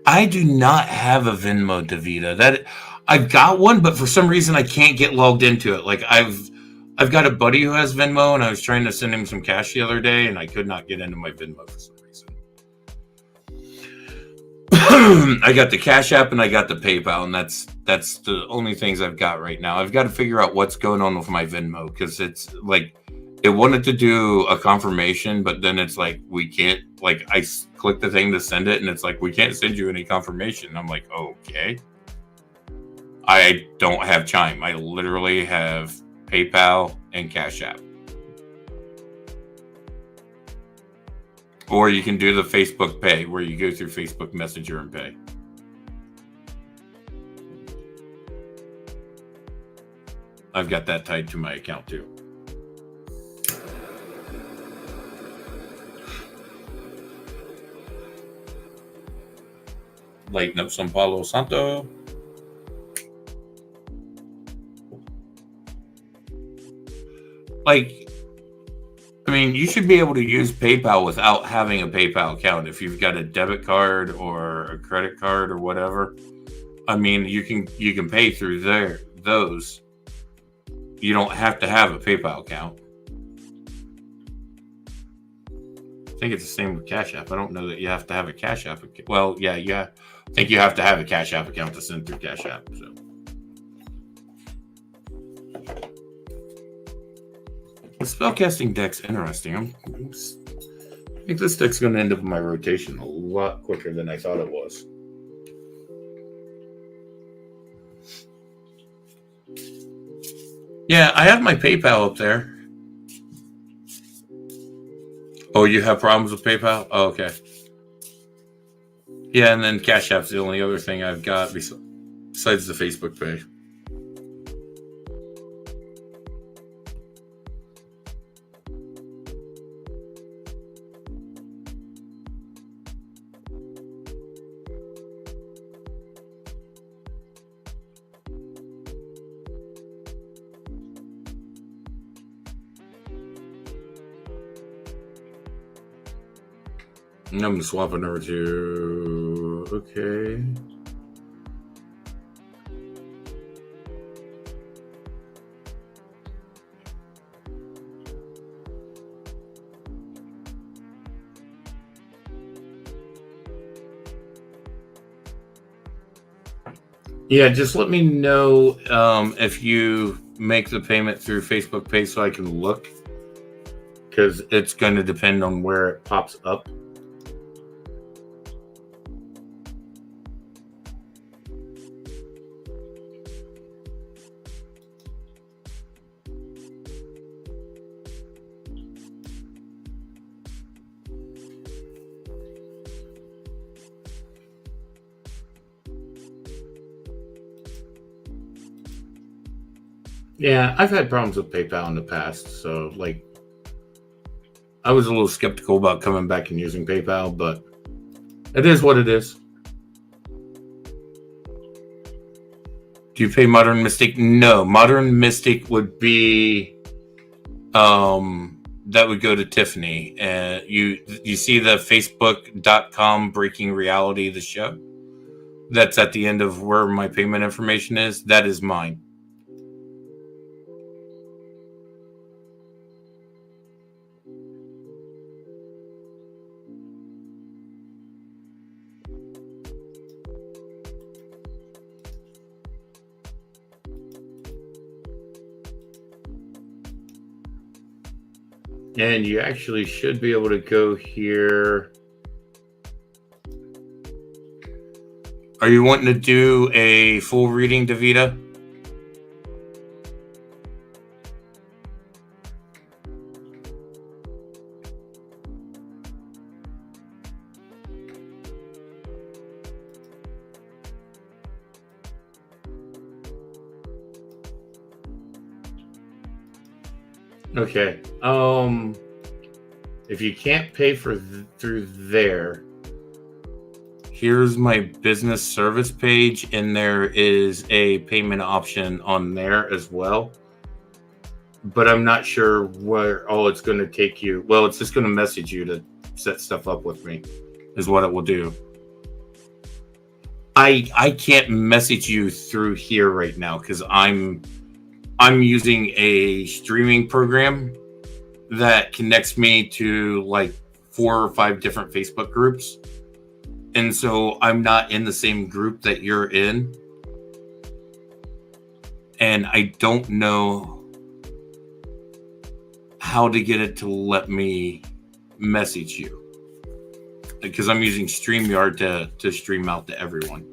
I do not have a Venmo, Davita. That I've got one, but for some reason I can't get logged into it. Like I've got a buddy who has Venmo, and I was trying to send him some cash the other day, and I could not get into my Venmo for some reason. I got the Cash App and I got the PayPal, and that's the only things I've got right now. I've got to figure out what's going on with my Venmo because it's like it wanted to do a confirmation, but then it's like we can't. Like I click the thing to send it, and it's like we can't send you any confirmation. I'm like, okay. I don't have Chime. I literally have PayPal and Cash App. Or you can do the Facebook Pay, where you go through Facebook Messenger and pay. I've got that tied to my account too. Lighten up some Palo Santo. Like, I mean, you should be able to use PayPal without having a PayPal account. If you've got a debit card or a credit card or whatever, I mean, you can pay through those. You don't have to have a PayPal account. I think it's the same with Cash App. I don't know that you have to have a Cash App account. Well, yeah. I think you have to have a Cash App account to send through Cash App. So. The spellcasting deck's interesting. I think this deck's going to end up in my rotation a lot quicker than I thought it was. Yeah, I have my PayPal up there. Oh, you have problems with PayPal? Oh, okay. Yeah, and then Cash App's the only other thing I've got besides the Facebook Pay. I'm swapping over to okay. Yeah, just let me know if you make the payment through Facebook Pay so I can look, because it's going to depend on where it pops up. Yeah, I've had problems with PayPal in the past, so like I was a little skeptical about coming back and using PayPal, but it is what it is. Do you pay Modern Mystic? No, Modern Mystic would be that would go to Tiffany. You see the Facebook.com Breaking Reality, the show? that's at the end of where my payment information is, that is mine. And you actually should be able to go here. Are you wanting to do a full reading, Davita? Okay. If you can't pay for through there, here's my business service page, and there is a payment option on there as well. But I'm not sure where all it's going to take you. Well, it's just going to message you to set stuff up with me, is what it will do. I can't message you through here right now because I'm using a streaming program that connects me to like 4 or 5 different Facebook groups. And so I'm not in the same group that you're in. And I don't know how to get it to let me message you. Because I'm using StreamYard to stream out to everyone.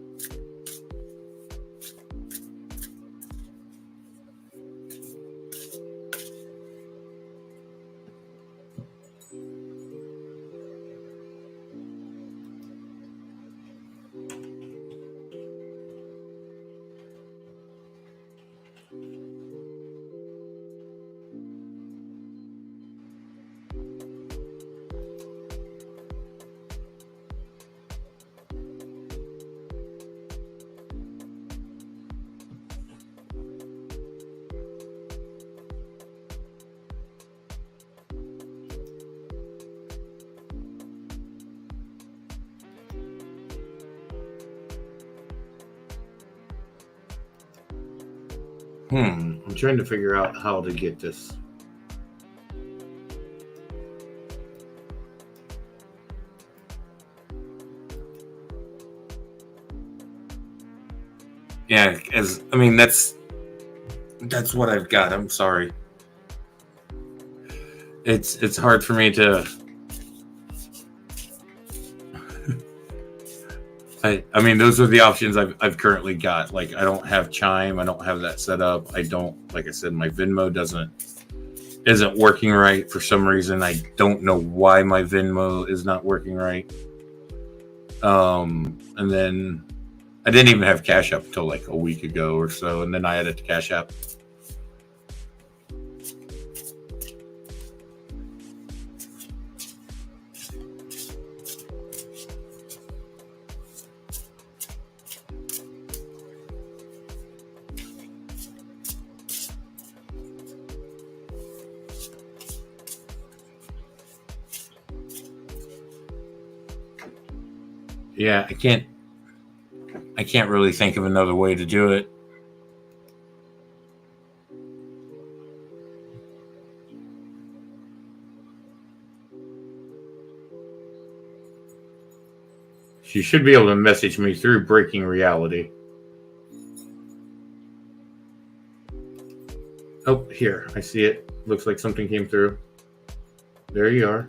I'm trying to figure out how to get this. Yeah, that's what I've got. I'm sorry. It's hard for me to. I mean, those are the options I've currently got. Like, I don't have Chime. I don't have that set up. I don't, like I said, my Venmo isn't working right for some reason. I don't know why my Venmo is not working right. And then I didn't even have Cash App until like a week ago or so, and then I added to Cash App. Yeah, I can't really think of another way to do it. She should be able to message me through Breaking Reality. Oh, here, I see it. Looks like something came through. There you are.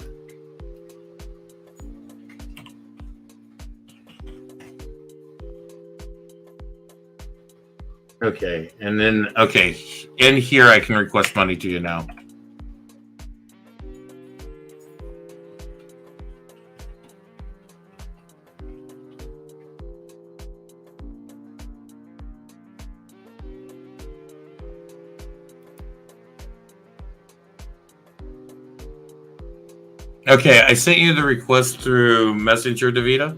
Okay, and then, okay, in here I can request money to you now. Okay, I sent you the request through Messenger, Davita.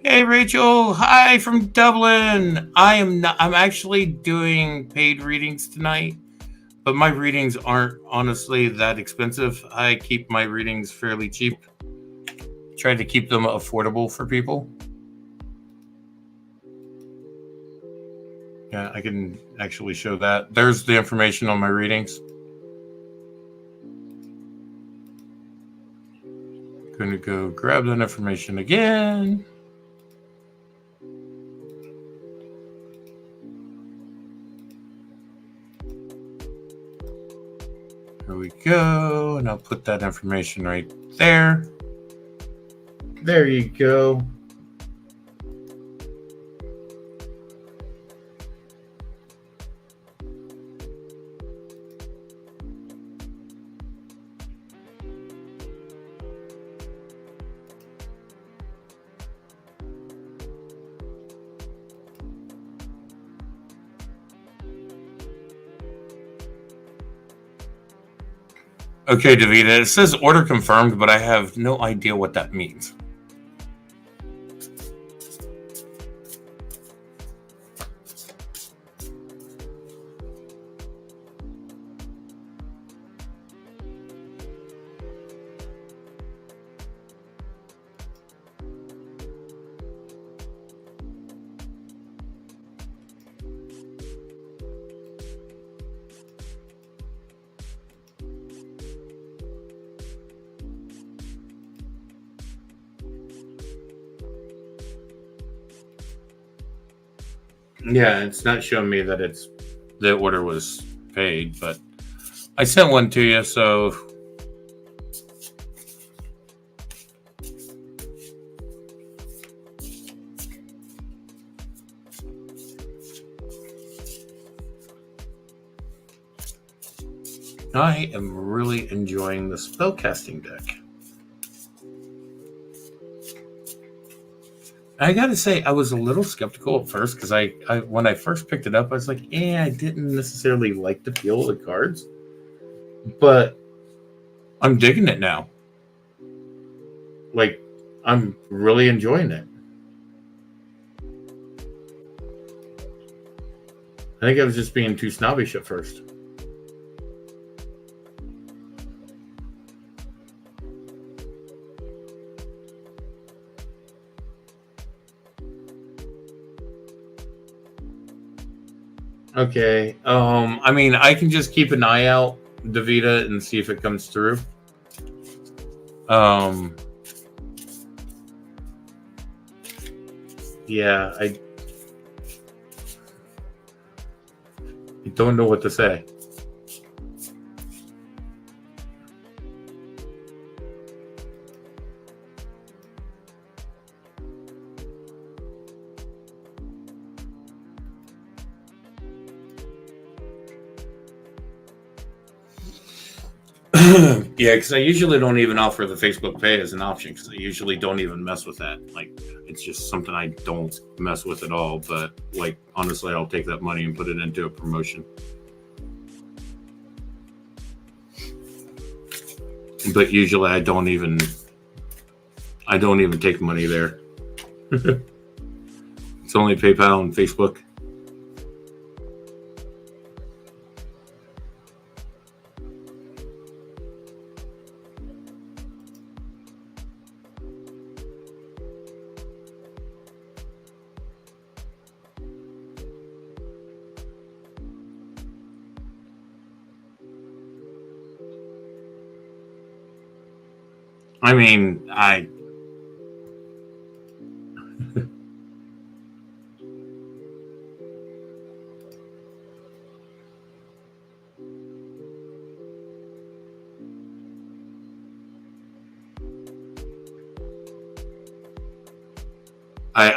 Hey Rachel, hi from Dublin. I'm actually doing paid readings tonight, but my readings aren't honestly that expensive. I keep my readings fairly cheap. Try to keep them affordable for people. Yeah, I can actually show that. There's the information on my readings. Going to go grab that information again. Here we go, and I'll put that information right there. There you go. Okay, Davida, it says order confirmed, but I have no idea what that means. Yeah, it's not showing me that the order was paid, but I sent one to you, so I am really enjoying the spellcasting deck. I gotta say, I was a little skeptical at first because I when I first picked it up, I was like, I didn't necessarily like the feel of the cards, but I'm digging it now. Like, I'm really enjoying it. I think I was just being too snobbish at first. Okay. I mean, I can just keep an eye out, Davida, and see if it comes through. Yeah, I don't know what to say. Yeah, because I usually don't even offer the Facebook Pay as an option because I usually don't even mess with that. Like, it's just something I don't mess with at all. But, like, honestly, I'll take that money and put it into a promotion. But usually I don't even take money there. It's only PayPal and Facebook. I mean, I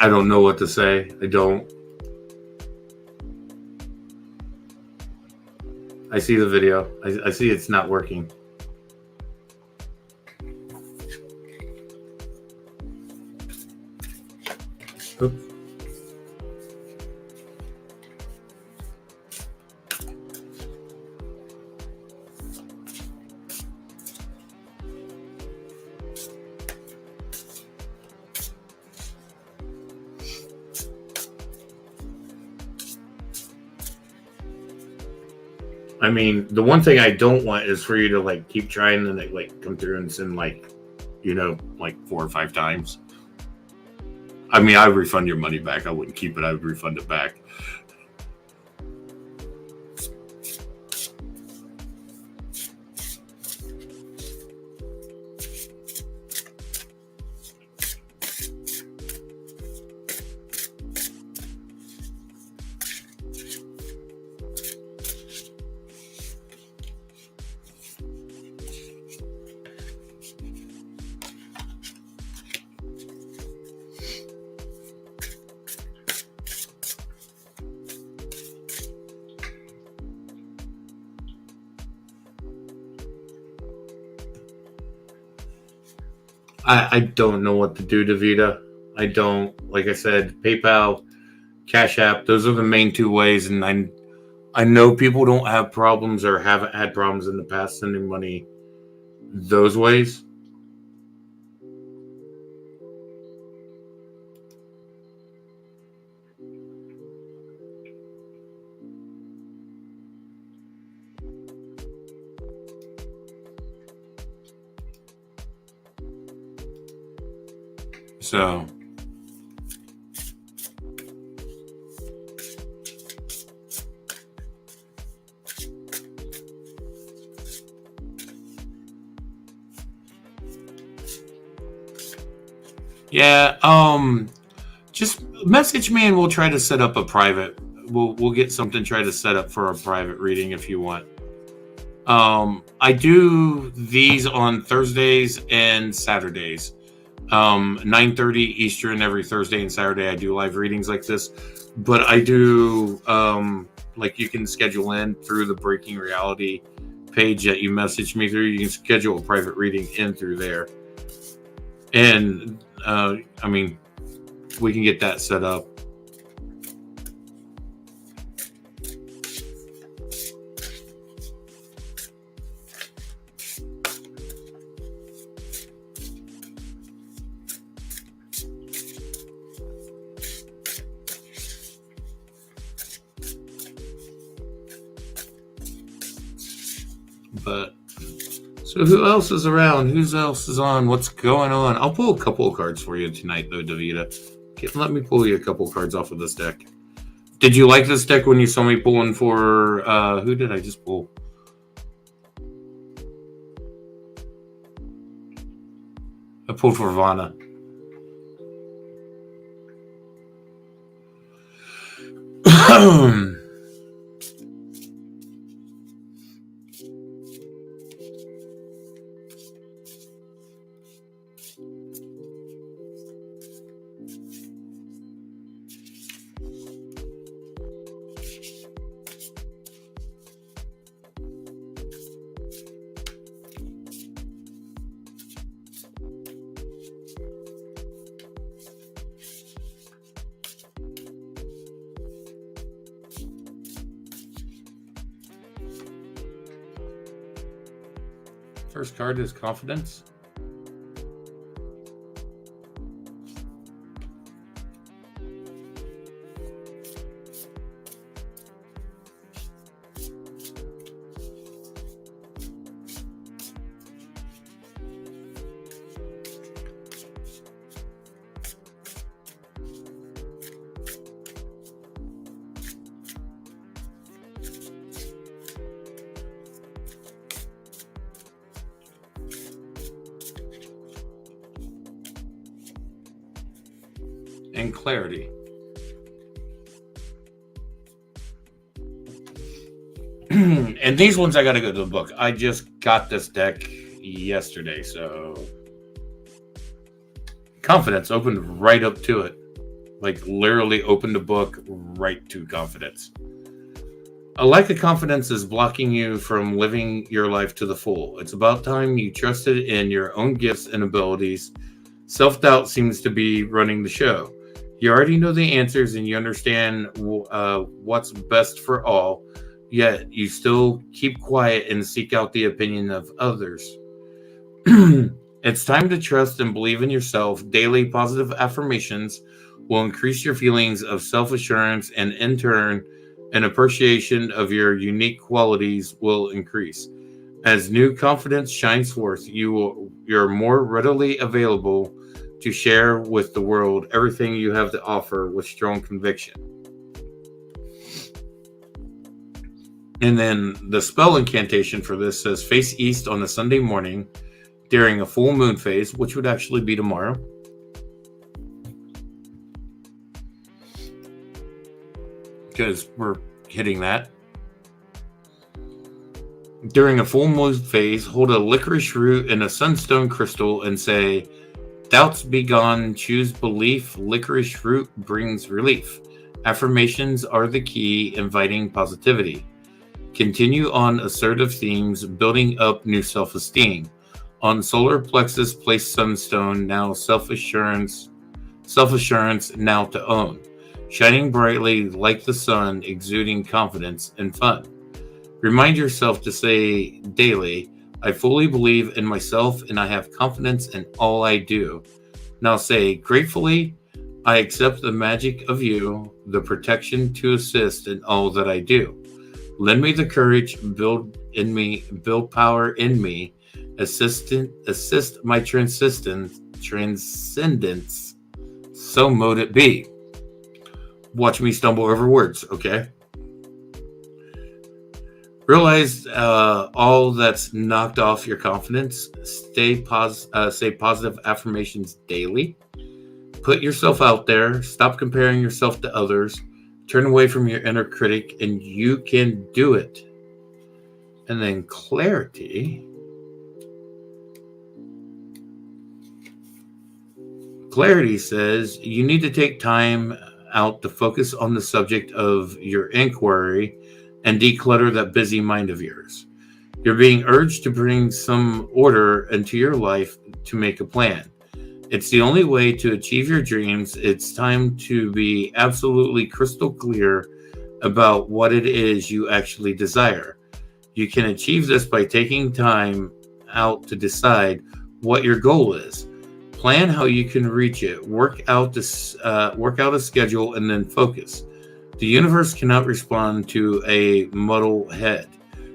don't know what to say. I don't. I see the video. I see it's not working. Oops. I mean, the one thing I don't want is for you to like keep trying and like come through and send like, like 4 or 5 times. I mean, I would refund your money back. I wouldn't keep it. I would refund it back. I don't know what to do, Davida. I don't. Like I said, PayPal, Cash App, those are the main 2 ways. And I know people don't have problems or haven't had problems in the past sending money those ways. So, yeah, just message me and we'll try to set up a private. We'll get something try to set up for a private reading if you want. I do these on Thursdays and Saturdays. 9:30 Eastern every Thursday and Saturday. I do live readings like this, but I do like you can schedule in through the Breaking Reality page that you messaged me through. You can schedule a private reading in through there, and I mean, we can get that set up. But so who else is around? Who else is on? What's going on? I'll pull a couple of cards for you tonight, though, Davida. Let me pull you a couple of cards off of this deck. Did you like this deck when you saw me pulling for who did I just pull? I pulled for Vanna. First card is Confidence. And Clarity. And these ones I gotta go to the book. I just got this deck yesterday, so Confidence opened right up to it. Like literally opened the book right to Confidence. A lack of confidence is blocking you from living your life to the full. It's about time you trusted in your own gifts and abilities. Self-doubt seems to be running the show. You already know the answers and you understand what's best for all, yet you still keep quiet and seek out the opinion of others. It's time to trust and believe in yourself. Daily positive affirmations will increase your feelings of self-assurance and in turn and appreciation of your unique qualities will increase. As new confidence shines forth, you're more readily available to share with the world everything you have to offer with strong conviction. And then the spell incantation for this says face east on a Sunday morning during a full moon phase, which would actually be tomorrow. Because we're hitting that. During a full moon phase, hold a licorice root and a sunstone crystal and say, doubts be gone, choose belief, licorice root brings relief. Affirmations are the key, inviting positivity. Continue on assertive themes, building up new self-esteem. On solar plexus, place sunstone, now self-assurance now to own. Shining brightly like the sun, exuding confidence and fun. Remind yourself to say daily, I fully believe in myself and I have confidence in all I do. Now say, gratefully, I accept the magic of you, the protection to assist in all that I do. Lend me the courage, build power in me, assist my transcendence, so mote it be. Watch me stumble over words, okay? Realize all that's knocked off your confidence. Say positive affirmations daily. Put yourself out there. Stop comparing yourself to others. Turn away from your inner critic, and you can do it. And then clarity. Clarity says you need to take time out to focus on the subject of your inquiry and declutter that busy mind of yours. You're being urged to bring some order into your life to make a plan. It's the only way to achieve your dreams. It's time to be absolutely crystal clear about what it is you actually desire. You can achieve this by taking time out to decide what your goal is. Plan how you can reach it. Work out a schedule and then focus. The universe cannot respond to a muddle head.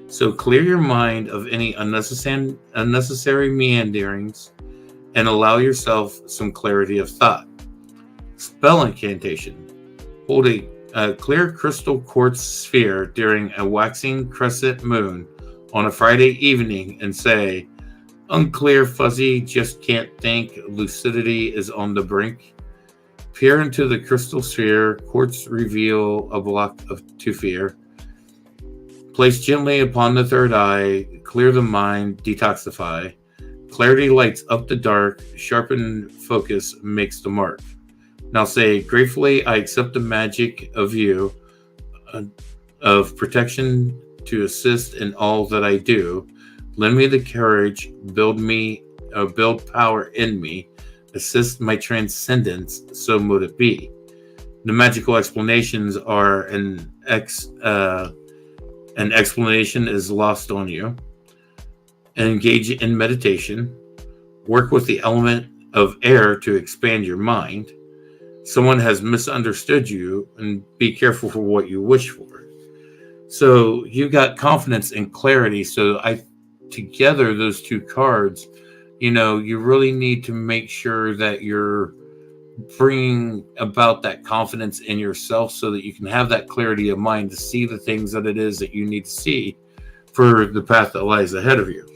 So clear your mind of any unnecessary meanderings and allow yourself some clarity of thought. Spell incantation. Hold a clear crystal quartz sphere during a waxing crescent moon on a Friday evening and say, unclear, fuzzy, just can't think, lucidity is on the brink. Peer into the crystal sphere, quartz reveal a block to fear. Place gently upon the third eye, clear the mind, detoxify. Clarity lights up the dark, sharpened focus makes the mark. Now say, gratefully, I accept the magic of you, of protection to assist in all that I do. Lend me the courage, build power in me, assist my transcendence, so mote it be. The magical explanations are an explanation is lost on you. Engage in meditation. Work with the element of air to expand your mind. Someone has misunderstood you, and be careful for what you wish for. So you got confidence and clarity. So together those two cards, you really need to make sure that you're bringing about that confidence in yourself so that you can have that clarity of mind to see the things that it is that you need to see for the path that lies ahead of you.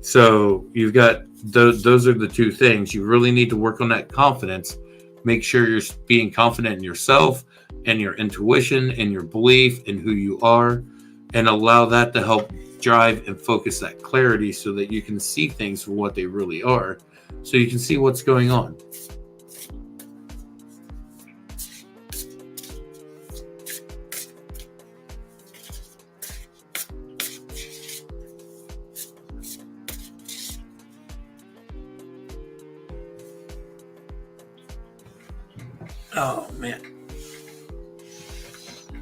So you've got those are the two things. You really need to work on that confidence. Make sure you're being confident in yourself and your intuition and your belief in who you are, and allow that to help drive and focus that clarity so that you can see things for what they really are, so you can see what's going on. Oh man,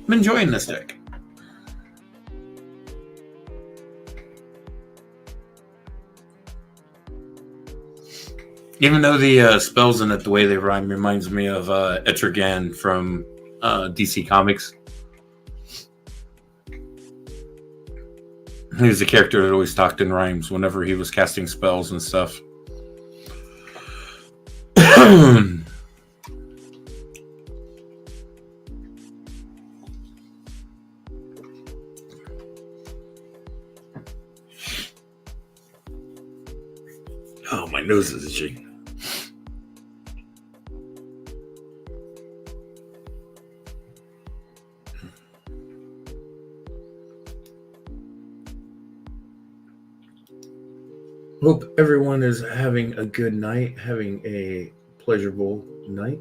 I'm enjoying this deck. Even though the spells in it, the way they rhyme, reminds me of Etrigan from DC Comics. He was the character that always talked in rhymes whenever he was casting spells and stuff. Oh, my nose is itchy. Hope everyone is having a good night, having a pleasurable night.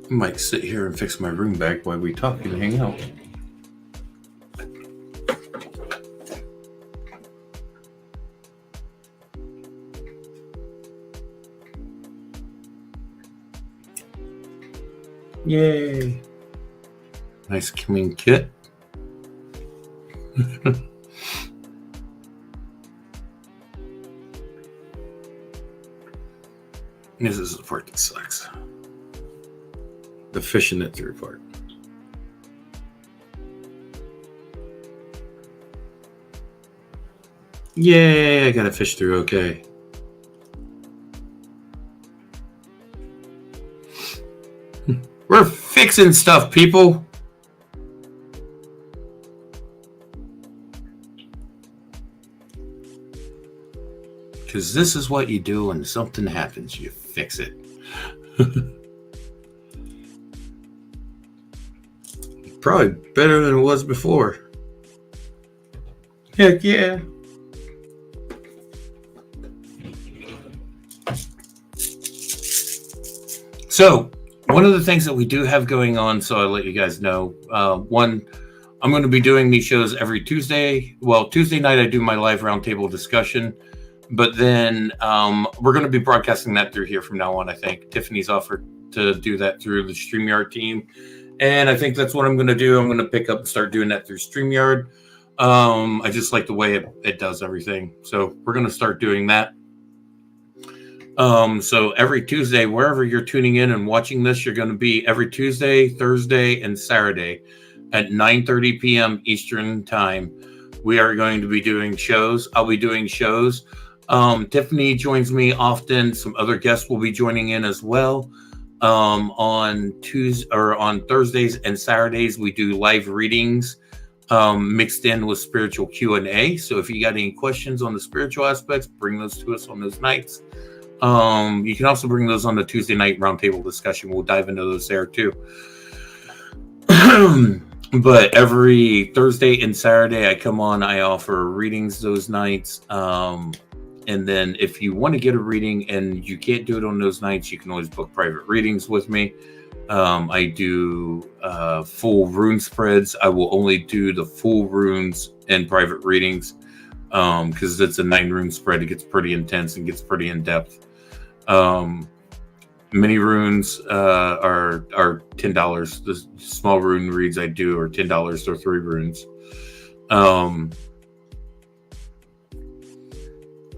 I might sit here and fix my room back while we talk and hang out. Yay! Nice clean kit. This is the part that sucks. The fishing it through part. Yay, I got to fish through okay. We're fixing stuff, people. Because this is what you do when something happens. You fix it. Probably better than it was before. Heck yeah. So, one of the things that we do have going on, so I'll let you guys know. One, I'm going to be doing these shows every Tuesday. Well, Tuesday night I do my live roundtable discussion. But then we're going to be broadcasting that through here from now on, I think. Tiffany's offered to do that through the StreamYard team. And I think that's what I'm going to do. I'm going to pick up and start doing that through StreamYard. I just like the way it does everything. So we're going to start doing that. So every Tuesday, wherever you're tuning in and watching this, you're going to be every Tuesday, Thursday, and Saturday at 9:30 p.m. Eastern time. We are going to be doing shows. I'll be doing shows. Tiffany joins me often. Some other guests will be joining in as well. On Tuesday or on Thursdays and Saturdays, we do live readings mixed in with spiritual Q&A. So if you got any questions on the spiritual aspects, bring those to us on those nights. You can also bring those on the Tuesday night roundtable discussion. We'll dive into those there too. But every Thursday and Saturday I come on, I offer readings those nights. And then if you want to get a reading and you can't do it on those nights, you can always book private readings with me. I do full rune spreads. I will only do the full runes in private readings because it's a 9 rune spread. It gets pretty intense and gets pretty in depth. Mini runes are $10. The small rune reads I do are $10 for 3 runes.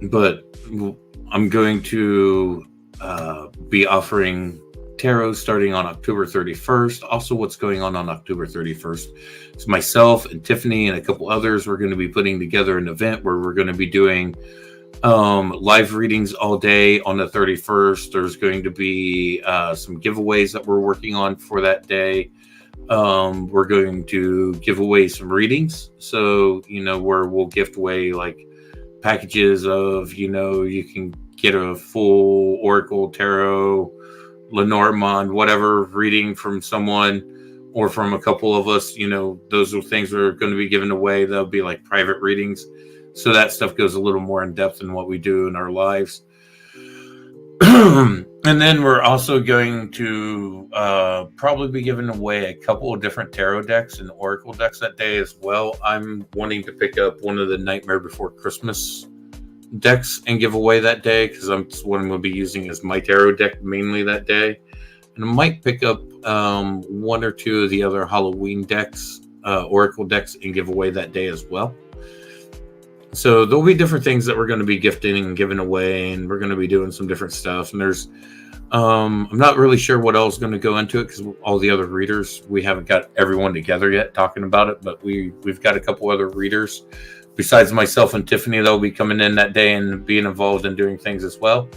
But I'm going to be offering tarot starting on October 31st. Also, what's going on October 31st is myself and Tiffany and a couple others. We're going to be putting together an event where we're going to be doing live readings all day on the 31st. There's going to be some giveaways that we're working on for that day. We're going to give away some readings. So, where we'll gift away like packages of, you can get a full Oracle, Tarot, Lenormand, whatever reading from someone or from a couple of us. Those are things that are going to be given away. They'll be like private readings. So that stuff goes a little more in depth than what we do in our lives. And then we're also going to probably be giving away a couple of different tarot decks and oracle decks that day as well. I'm wanting to pick up one of the Nightmare Before Christmas decks and give away that day because that's what I'm going to be using as my tarot deck mainly that day. And I might pick up one or two of the other Halloween decks Oracle decks and give away that day as well. So there'll be different things that we're going to be gifting and giving away, and we're going to be doing some different stuff. And there's, I'm not really sure what else is going to go into it because all the other readers, we haven't got everyone together yet talking about it, but we've got a couple other readers besides myself and Tiffany that'll be coming in that day and being involved in doing things as well.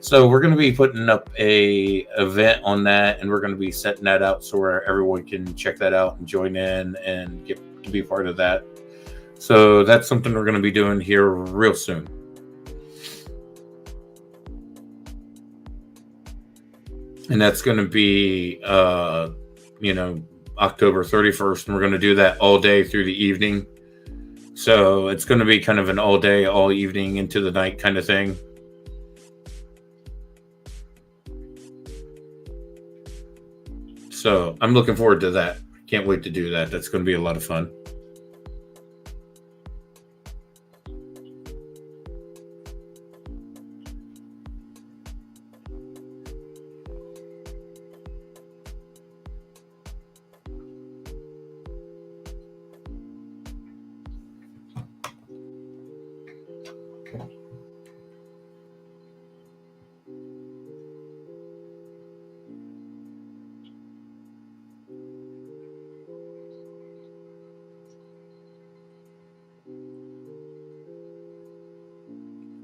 So we're going to be putting up a event on that, and we're going to be setting that out so where everyone can check that out and join in and get to be part of that. So that's something we're going to be doing here real soon. And that's going to be, October 31st. And we're going to do that all day through the evening. So it's going to be kind of an all day, all evening into the night kind of thing. So I'm looking forward to that. Can't wait to do that. That's going to be a lot of fun.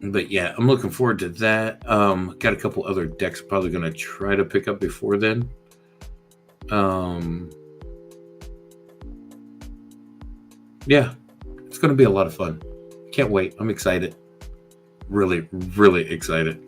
But yeah, I'm looking forward to that. Got a couple other decks probably going to try to pick up before then. Yeah, it's going to be a lot of fun. Can't wait. I'm excited. Really, really excited.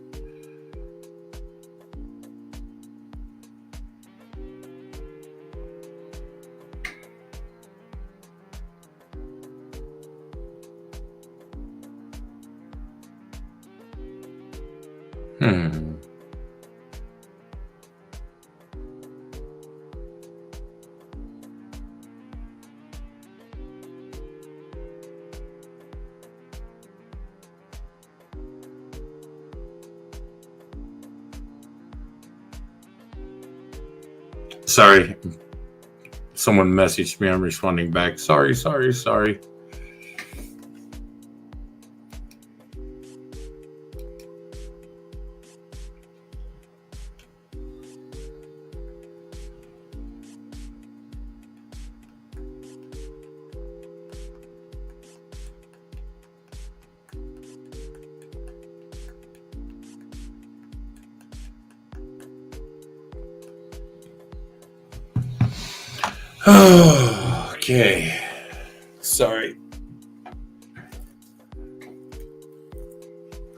Sorry. Someone messaged me. I'm responding back. Sorry. Okay. Sorry. I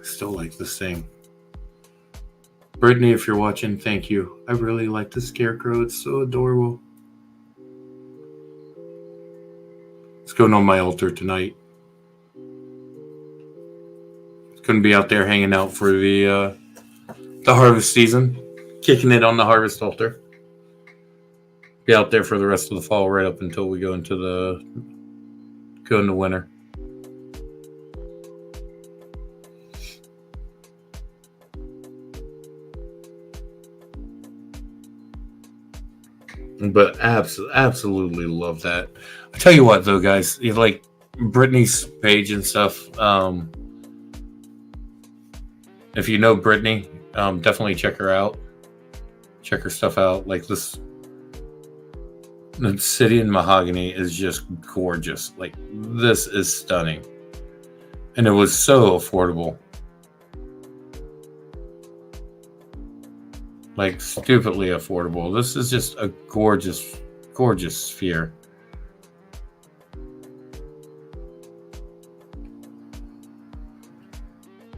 still like this thing. Brittany, if you're watching, thank you. I really like the scarecrow. It's so adorable. It's going on my altar tonight. It's going to be out there hanging out for the harvest season. Kicking it on the harvest altar. Be out there for the rest of the fall, right up until we go into winter. But absolutely love that. I tell you what, though, guys, you like Brittany's page and stuff. If you know Brittany, definitely check her out. Check her stuff out. Like this. The Obsidian Mahogany is just gorgeous. Like, this is stunning. And it was so affordable. Like, stupidly affordable. This is just a gorgeous, gorgeous sphere.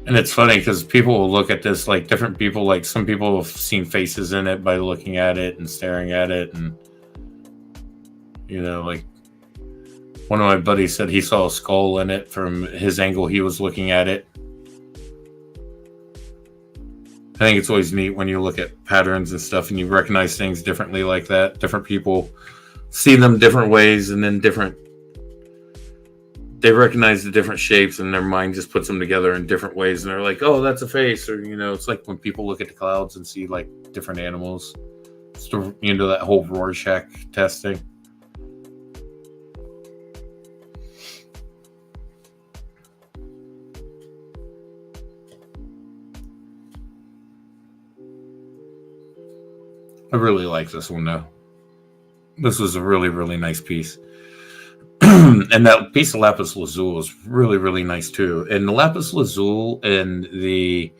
And it's funny because people will look at this like different people. Like, some people have seen faces in it by looking at it and staring at it. And like one of my buddies said he saw a skull in it from his angle he was looking at it. I think it's always neat when you look at patterns and stuff and you recognize things differently like that. Different people see them different ways, and then they recognize the different shapes and their mind just puts them together in different ways. And they're like, oh, that's a face. Or, it's like when people look at the clouds and see like different animals. So, that whole Rorschach testing. I really like this one though. This was a really, really nice piece. And that piece of lapis lazuli is really, really nice too. And the lapis lazuli and the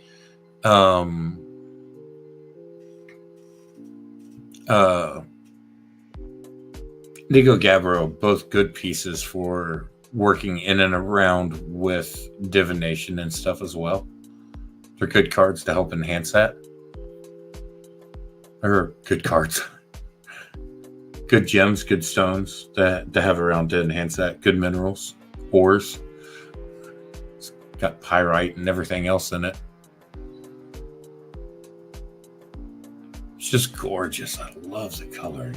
Indigo Gabbro, both good pieces for working in and around with divination and stuff as well. They're good cards to help enhance that. Or good cards. Good gems, good stones to have around to enhance that. Good minerals, ores. It's got pyrite and everything else in it. It's just gorgeous. I love the coloring.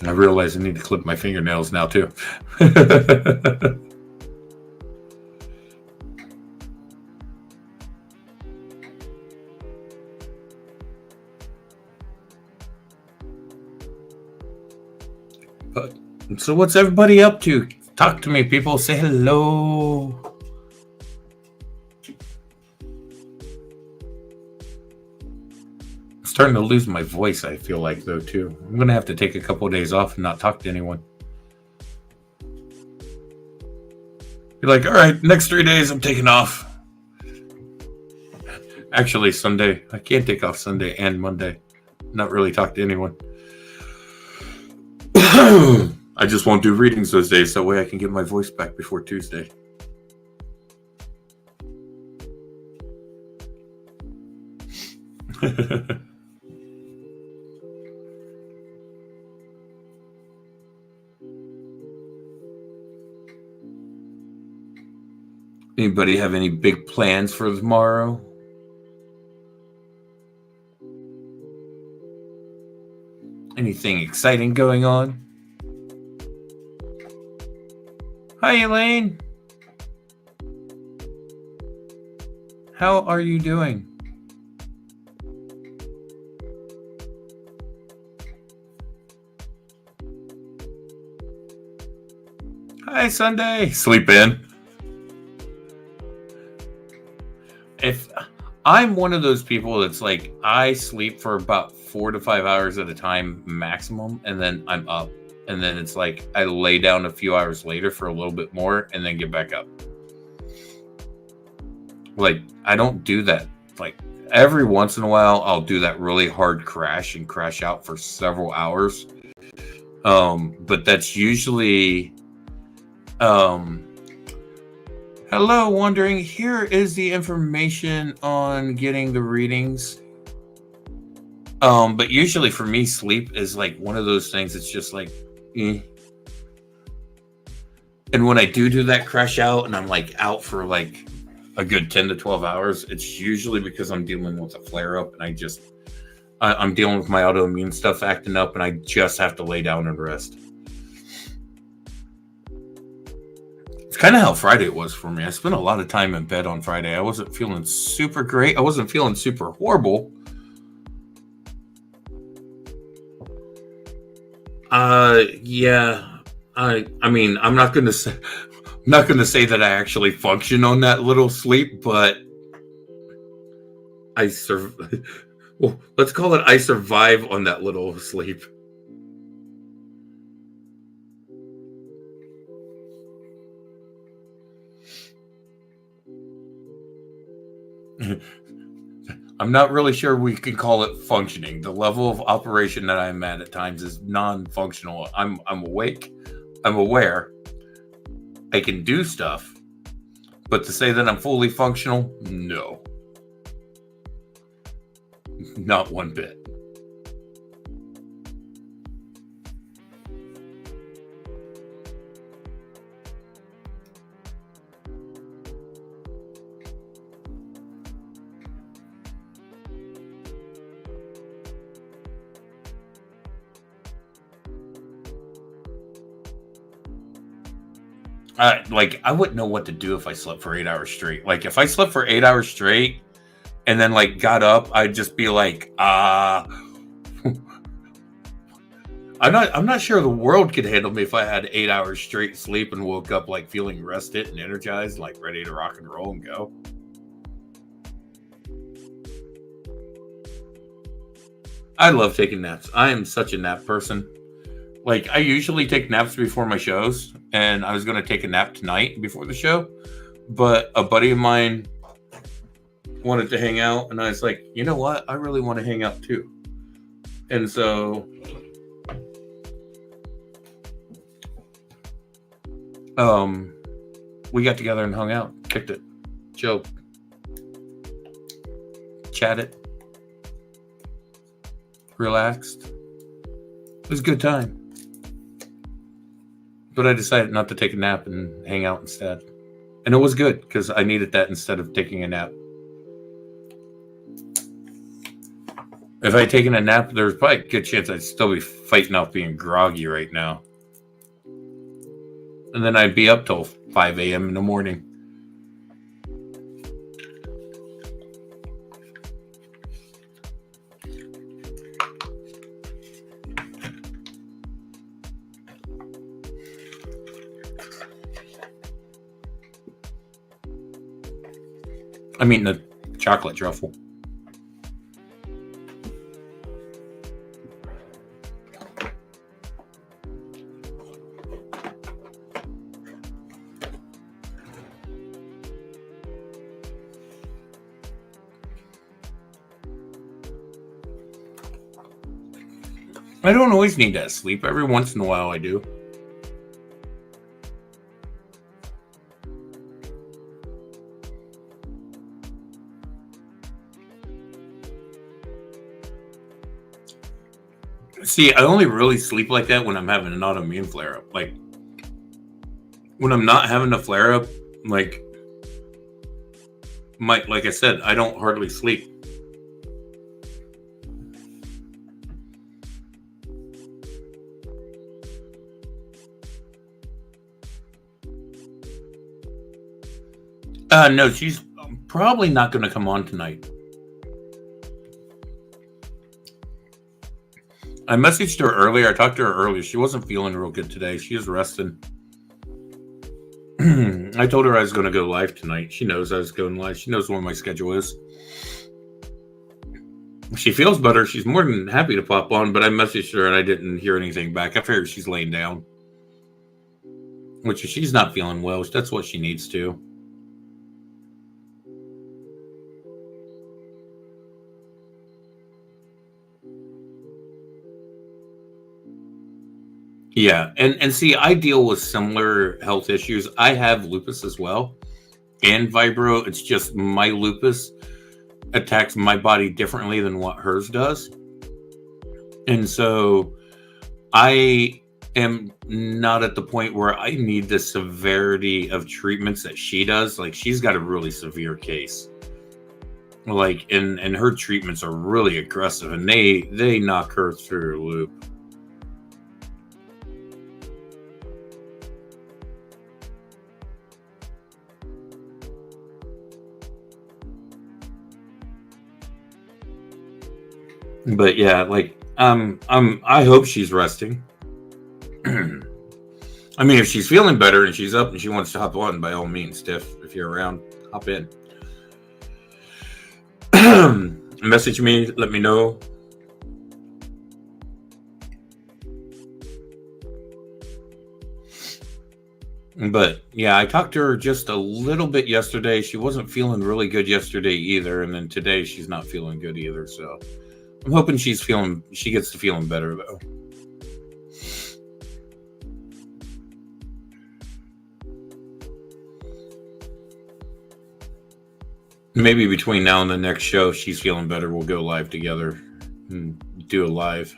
I realize I need to clip my fingernails now too. But so what's everybody up to? Talk to me, people. Say hello. I'm starting to lose my voice, I feel like, though, too. I'm going to have to take a couple of days off and not talk to anyone. You're like, all right, next 3 days I'm taking off. Actually, Sunday. I can't take off Sunday and Monday. Not really talk to anyone. I just won't do readings those days. That way I can get my voice back before Tuesday. Anybody have any big plans for tomorrow? Anything exciting going on? Hi, Elaine. How are you doing? Hi, Sunday. Sleep in. If I'm one of those people that's like, I sleep for about 4 to 5 hours at a time maximum, and then I'm up. And then it's like I lay down a few hours later for a little bit more and then get back up. Like, I don't do that. Like, every once in a while, I'll do that really hard crash and crash out for several hours. But that's usually... Hello, Wondering. Here is the information on getting the readings. But usually for me, sleep is like one of those things. It's just like, eh. And when I do that crash out and I'm like out for like a good 10 to 12 hours, it's usually because I'm dealing with a flare up and I'm dealing with my autoimmune stuff acting up and I just have to lay down and rest. It's kind of how Friday was for me. I spent a lot of time in bed on Friday. I wasn't feeling super great. I wasn't feeling super horrible. Yeah. I mean, I'm not going to say that I actually function on that little sleep, but well, let's call it I survive on that little sleep. I'm not really sure we can call it functioning. The level of operation that I'm at times is non-functional. I'm awake. I'm aware. I can do stuff. But to say that I'm fully functional, no. Not one bit. I wouldn't know what to do if I slept for 8 hours straight. Like, if I slept for 8 hours straight and then, like, got up, I'd just be like, I'm not sure the world could handle me if I had 8 hours straight sleep and woke up like feeling rested and energized, like ready to rock and roll and go. I love taking naps. I am such a nap person. Like, I usually take naps before my shows, and I was going to take a nap tonight before the show, but a buddy of mine wanted to hang out, and I was like, you know what? I really want to hang out too. And so we got together and hung out, kicked it, chilled, chatted, relaxed. It was a good time. But I decided not to take a nap and hang out instead. And it was good because I needed that instead of taking a nap. If I had taken a nap, there's probably a good chance I'd still be fighting off being groggy right now. And then I'd be up till 5 a.m. in the morning. I'm eating a chocolate truffle. I don't always need that sleep. Every once in a while I do. See, I only really sleep like that when I'm having an autoimmune flare-up. Like, when I'm not having a flare-up, like I said, I don't hardly sleep. No, she's probably not going to come on tonight. I messaged her earlier. I talked to her earlier. She wasn't feeling real good today. She was resting. I told her I was going to go live tonight. She knows I was going live. She knows what my schedule is. She feels better. She's more than happy to pop on, but I messaged her and I didn't hear anything back. I figured she's laying down. Which, if she's not feeling well, that's what she needs to. Yeah, and see, I deal with similar health issues. I have lupus as well, and vibro. It's just my lupus attacks my body differently than what hers does. And so I am not at the point where I need the severity of treatments that she does. Like, she's got a really severe case. Like, and her treatments are really aggressive, and they knock her through a loop. But yeah, like, I hope she's resting. I mean, if she's feeling better and she's up and she wants to hop on, by all means, Tiff, if you're around, hop in. Message me, let me know. But yeah, I talked to her just a little bit yesterday. She wasn't feeling really good yesterday either, and then today she's not feeling good either. So I'm hoping she gets to feeling better though. Maybe between now and the next show, if she's feeling better, we'll go live together and do a live.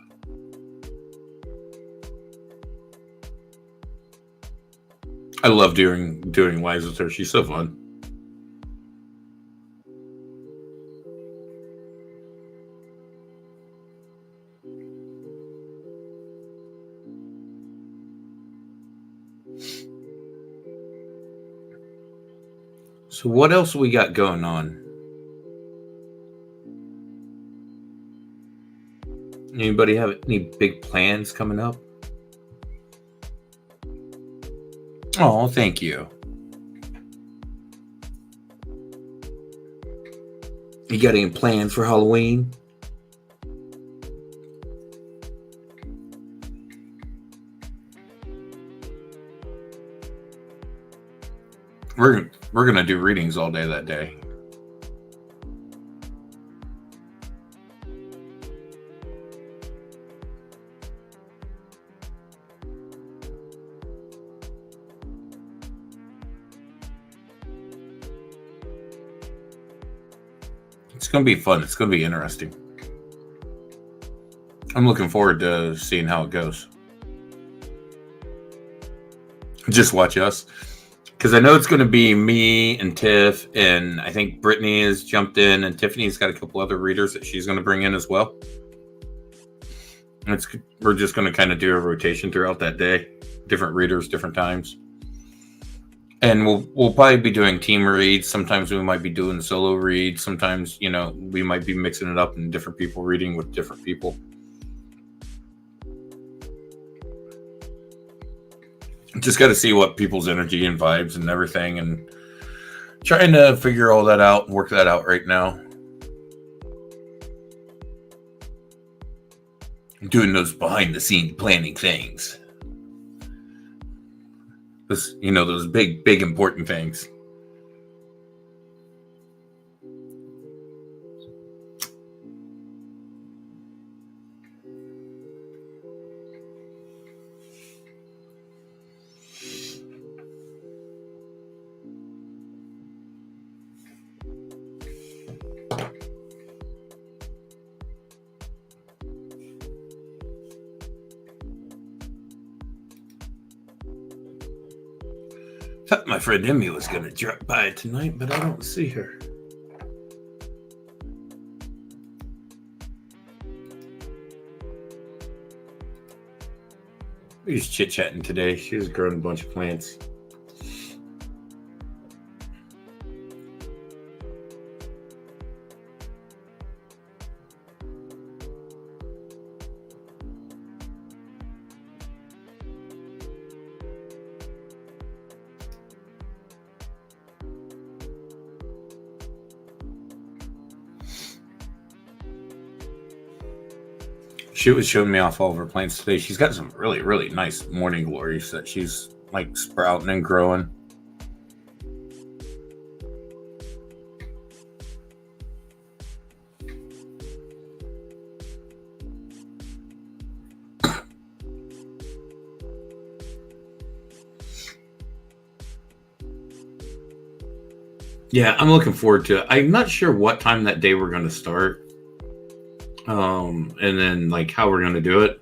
I love doing lives with her. She's so fun. So what else we got going on? Anybody have any big plans coming up? Oh, thank you. You got any plans for Halloween? We're gonna do readings all day that day. It's gonna be fun. It's gonna be interesting. I'm looking forward to seeing how it goes. Just watch us. Because I know it's going to be me and Tiff, and I think Brittany has jumped in, and Tiffany's got a couple other readers that she's going to bring in as well. We're just going to kind of do a rotation throughout that day. Different readers, different times. And we'll probably be doing team reads. Sometimes we might be doing solo reads. Sometimes, we might be mixing it up and different people reading with different people. Just got to see what people's energy and vibes and everything, and trying to figure all that out and work that out right now. I'm doing those behind the scenes planning things. Those big important things. Thought my friend Emmy was going to drop by tonight, but I don't see her. We was chit-chatting today. She was growing a bunch of plants. She was showing me off all of her plants today. She's got some really, really nice morning glories that she's like sprouting and growing. Yeah, I'm looking forward to it. I'm not sure what time that day we're going to start. And then like how we're going to do it.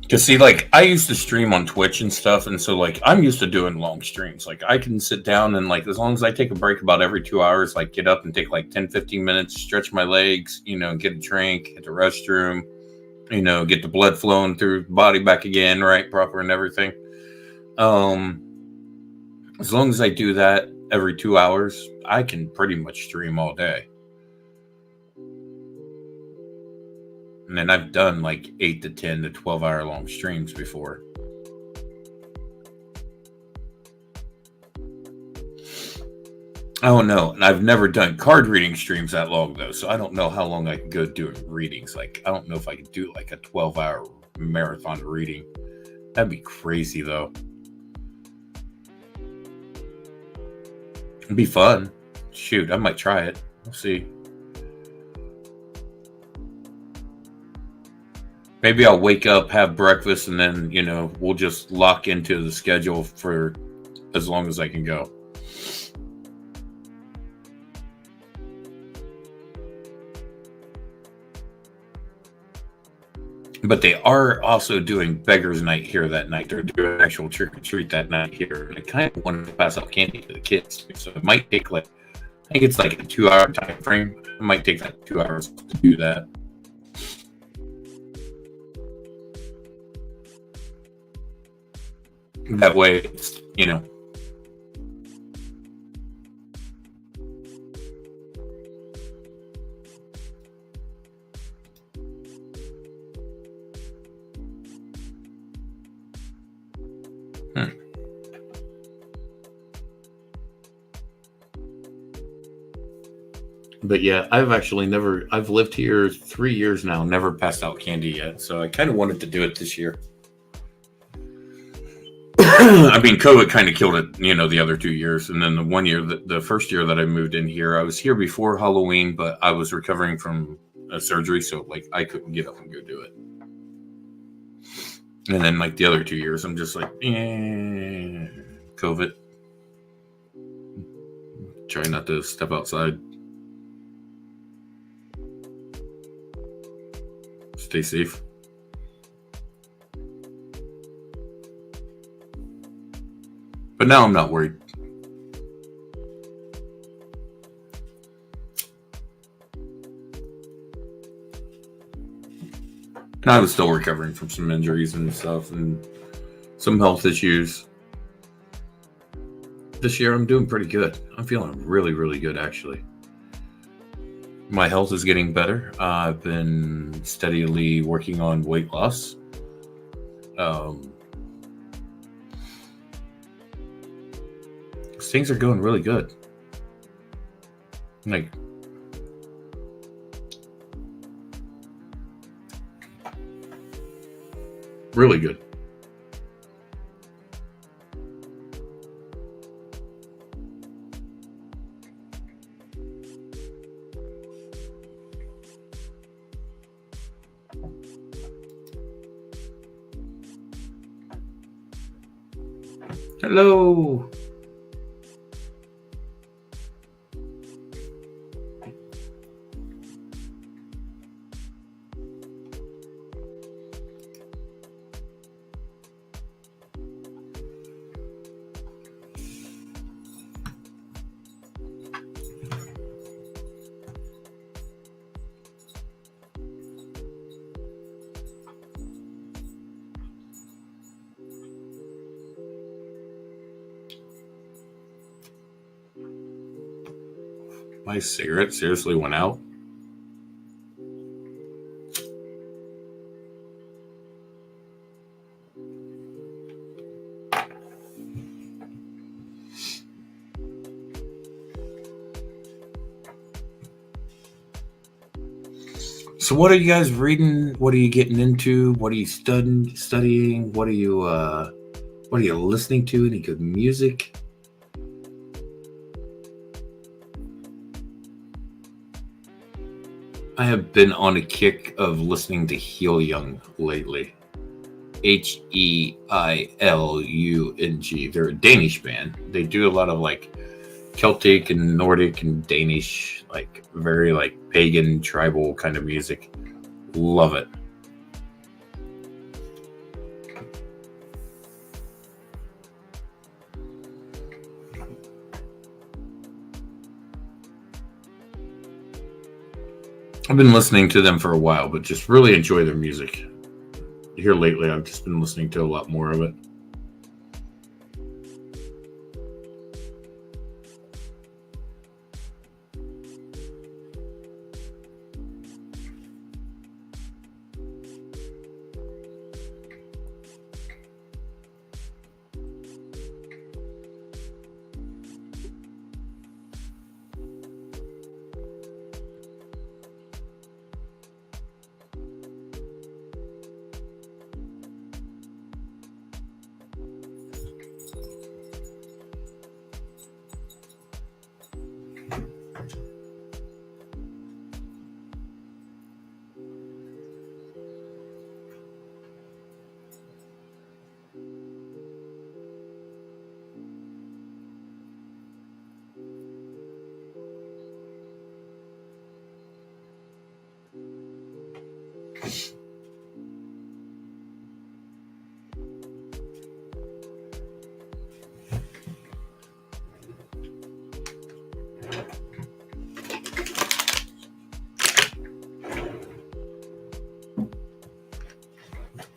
Cause see, like I used to stream on Twitch and stuff. And so like, I'm used to doing long streams. Like I can sit down and like, as long as I take a break about every 2 hours, like get up and take like 10, 15 minutes, stretch my legs, get a drink, hit the restroom, get the blood flowing through the body back again, right. Proper and everything. As long as I do that every 2 hours, I can pretty much stream all day. And then I've done like 8 to 10 to 12 hour long streams before. I don't know. And I've never done card reading streams that long though. So I don't know how long I could go doing readings. Like, I don't know if I could do like a 12-hour marathon reading. That'd be crazy though. It'd be fun. Shoot, I might try it. We'll see. Maybe I'll wake up, have breakfast, and then, we'll just lock into the schedule for as long as I can go. But they are also doing Beggar's Night here that night. They're doing actual trick-or-treat that night here. I kind of wanted to pass out candy to the kids. So it might take I think it's like a 2-hour time frame. It might take like 2 hours to do that. That way, it's, But yeah, I've lived here 3 years now, never passed out candy yet. So I kind of wanted to do it this year. I mean, COVID kind of killed it, the other 2 years. And then the first year that I moved in here, I was here before Halloween, but I was recovering from a surgery. So I couldn't get up and go do it. And then the other 2 years, I'm just COVID. Try not to step outside. Stay safe. But now I'm not worried. And I was still recovering from some injuries and stuff and some health issues. This year I'm doing pretty good. I'm feeling really, really good, actually. My health is getting better. I've been steadily working on weight loss. Things are going really good. Really good. Hello. My cigarette seriously went out. So what are you guys reading? What are you getting into? What are you studying? What are you listening to? Any good music? I have been on a kick of listening to Heil Young lately. Heilung. They're a Danish band. They do a lot of Celtic and Nordic and Danish, very pagan tribal kind of music. Love it. I've been listening to them for a while, but just really enjoy their music. Here lately, I've just been listening to a lot more of it.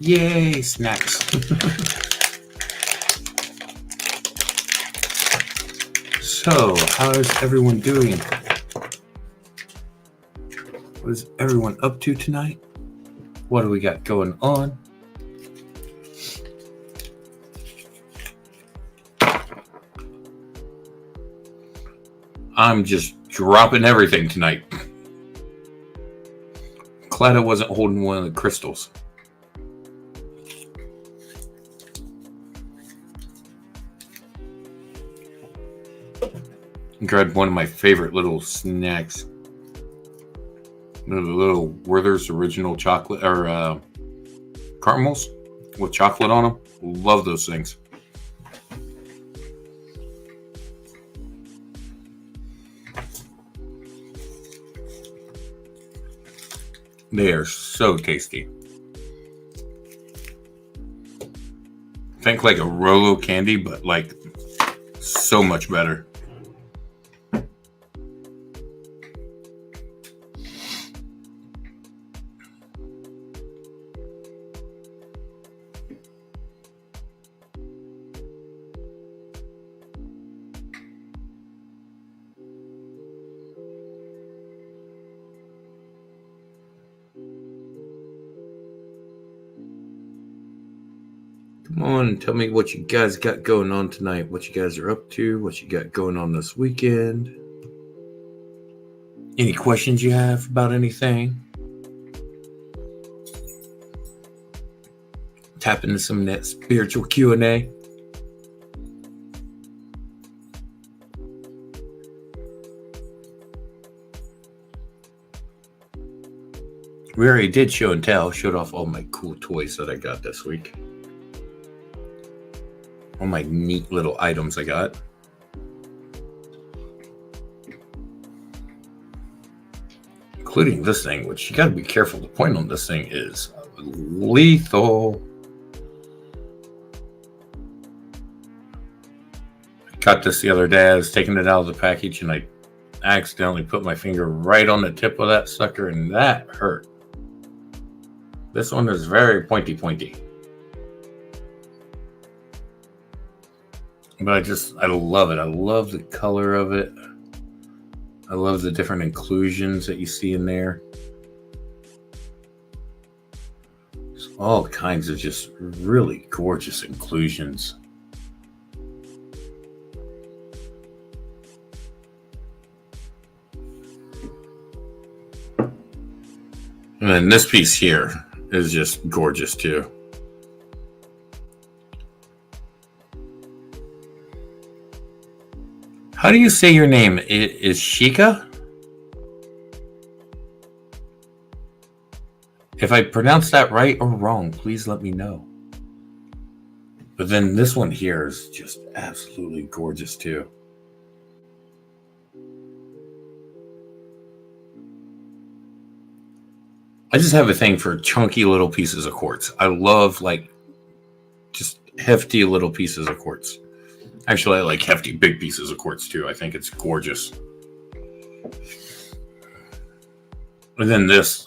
Yay, snacks. So, how is everyone doing? What is everyone up to tonight? What do we got going on? I'm just dropping everything tonight. Glad I wasn't holding one of the crystals. Grabbed one of my favorite little snacks. The little Werther's original chocolate or caramels with chocolate on them. Love those things. They are so tasty. Think like a Rolo candy, but like so much better. Come on, tell me what you guys got going on tonight. What you guys are up to. What you got going on this weekend. Any questions you have about anything? Tap into some of that spiritual Q&A. We already did show and tell. Showed off all my cool toys that I got this week. All my neat little items I got. Including this thing, which you gotta be careful. The point on this thing is lethal. I got this the other day. I was taking it out of the package and I accidentally put my finger right on the tip of that sucker and that hurt. This one is very pointy. But I love it. I love the color of it. I love the different inclusions that you see in there. There's all kinds of just really gorgeous inclusions. And then this piece here is just gorgeous too. How do you say your name? Is Shika? If I pronounce that right or wrong, please let me know. But then this one here is just absolutely gorgeous too. I just have a thing for chunky little pieces of quartz. I love like just hefty little pieces of quartz. Actually, I like hefty big pieces of quartz too. I think it's gorgeous. And then this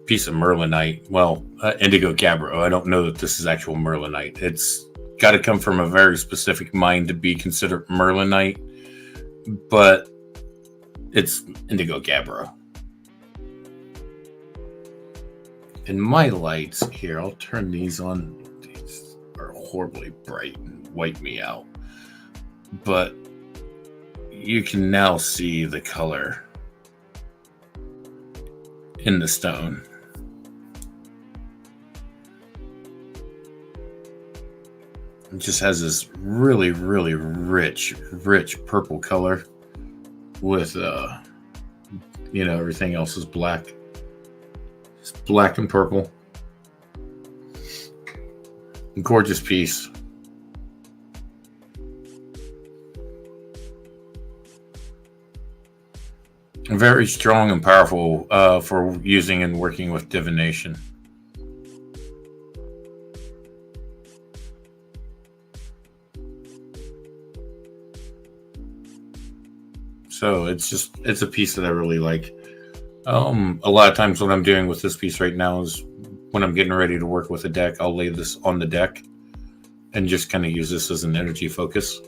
piece of Merlinite. Well, Indigo Gabbro. I don't know that this is actual Merlinite. It's got to come from a very specific mine to be considered Merlinite. But it's Indigo Gabbro. And my lights here, I'll turn these on. These are horribly bright and wipe me out. But you can now see the color in the stone. It just has this really, really rich purple color with, everything else is black. It's black and purple. Gorgeous piece. Very strong and powerful for using and working with divination. So it's a piece that I really like. A lot of times what I'm doing with this piece right now is when I'm getting ready to work with a deck, I'll lay this on the deck and just kind of use this as an energy focus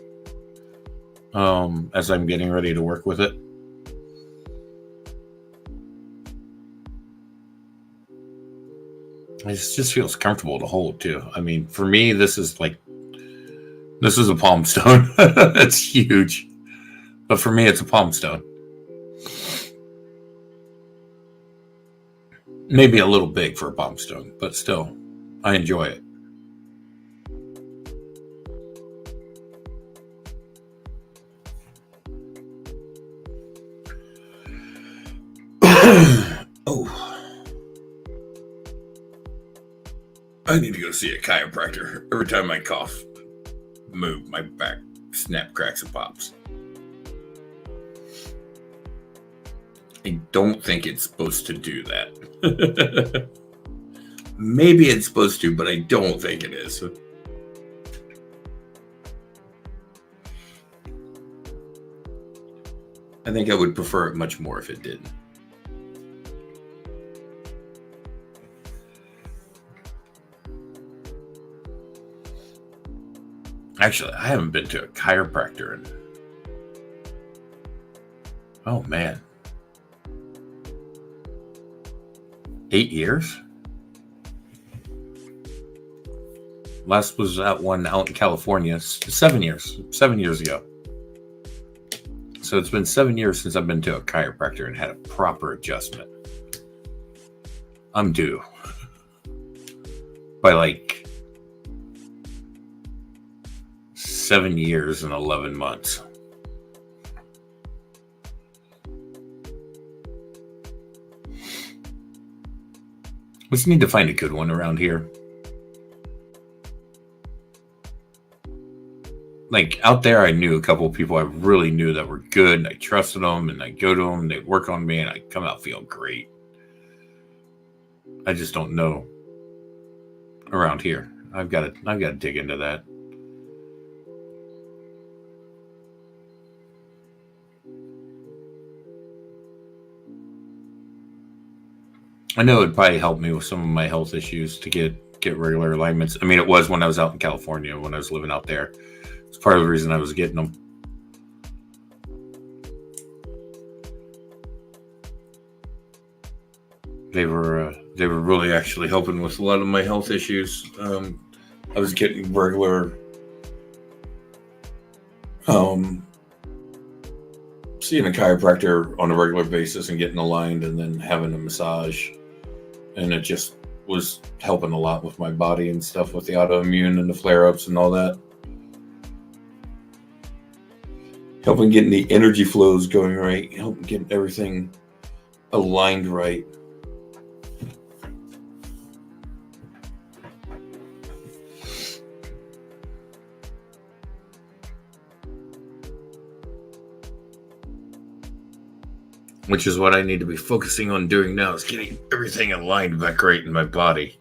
as I'm getting ready to work with it. It just feels comfortable to hold too. I mean, for me, this is a palm stone. It's huge. But for me, it's a palm stone. Maybe a little big for a palm stone, but still, I enjoy it. Oh, I need to go see a chiropractor. Every time I cough, move, my back snap, cracks, and pops. I don't think it's supposed to do that. Maybe it's supposed to, but I don't think it is. I think I would prefer it much more if it didn't. Actually, I haven't been to a chiropractor in... Oh, man. 8 years? Last was that one out in California 7 years. 7 years ago. So it's been 7 years since I've been to a chiropractor and had a proper adjustment. I'm due. By like 7 years and 11 months. We just need to find a good one around here. Like out there, I knew a couple of people I really knew that were good, and I trusted them, and I go to them, they'd work on me, and I come out feeling great. I just don't know around here. I've got to dig into that. I know it'd probably help me with some of my health issues to get regular alignments. I mean, it was when I was out in California, when I was living out there. It's part of the reason I was getting them. They were really actually helping with a lot of my health issues. I was getting regular seeing a chiropractor on a regular basis and getting aligned, and then having a massage, and it just was helping a lot with my body and stuff, with the autoimmune and the flare-ups and all that. Helping getting the energy flows going right, helping getting everything aligned right. Which is what I need to be focusing on doing now, is getting everything aligned back right in my body.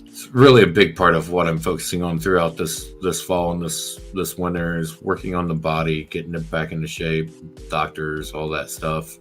It's really a big part of what I'm focusing on throughout this fall and this winter, is working on the body, getting it back into shape, doctors, all that stuff.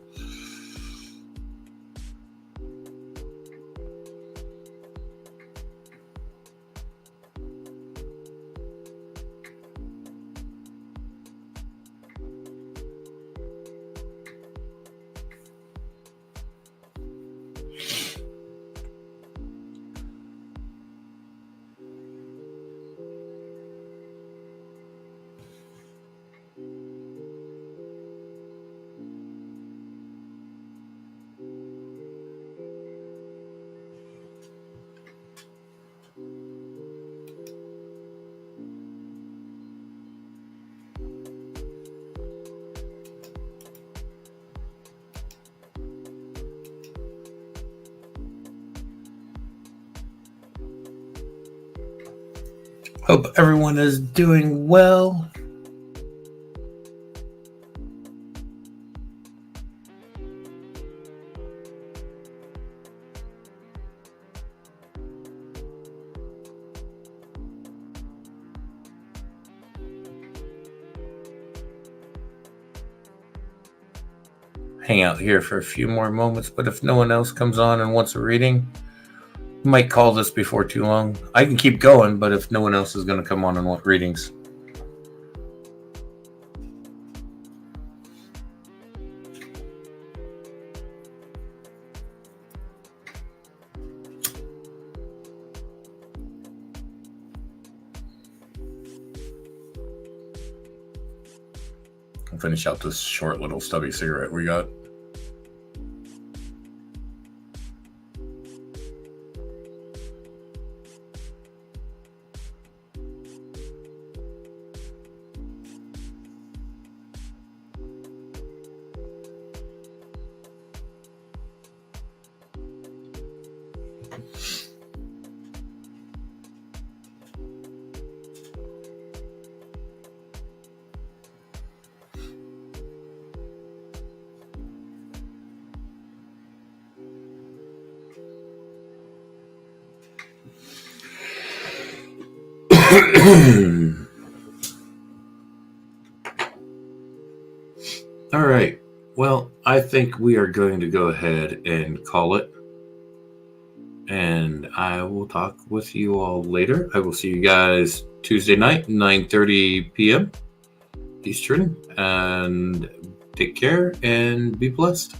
Hope everyone is doing well. Hang out here for a few more moments, but if no one else comes on and wants a reading, might call this before too long. I can keep going, but if no one else is going to come on and want readings. I'll finish out this short little stubby cigarette we got. All right. Well, I think we are going to go ahead and call it. And I will talk with you all later. I will see you guys Tuesday night, 9:30 p.m. Eastern. And take care and be blessed.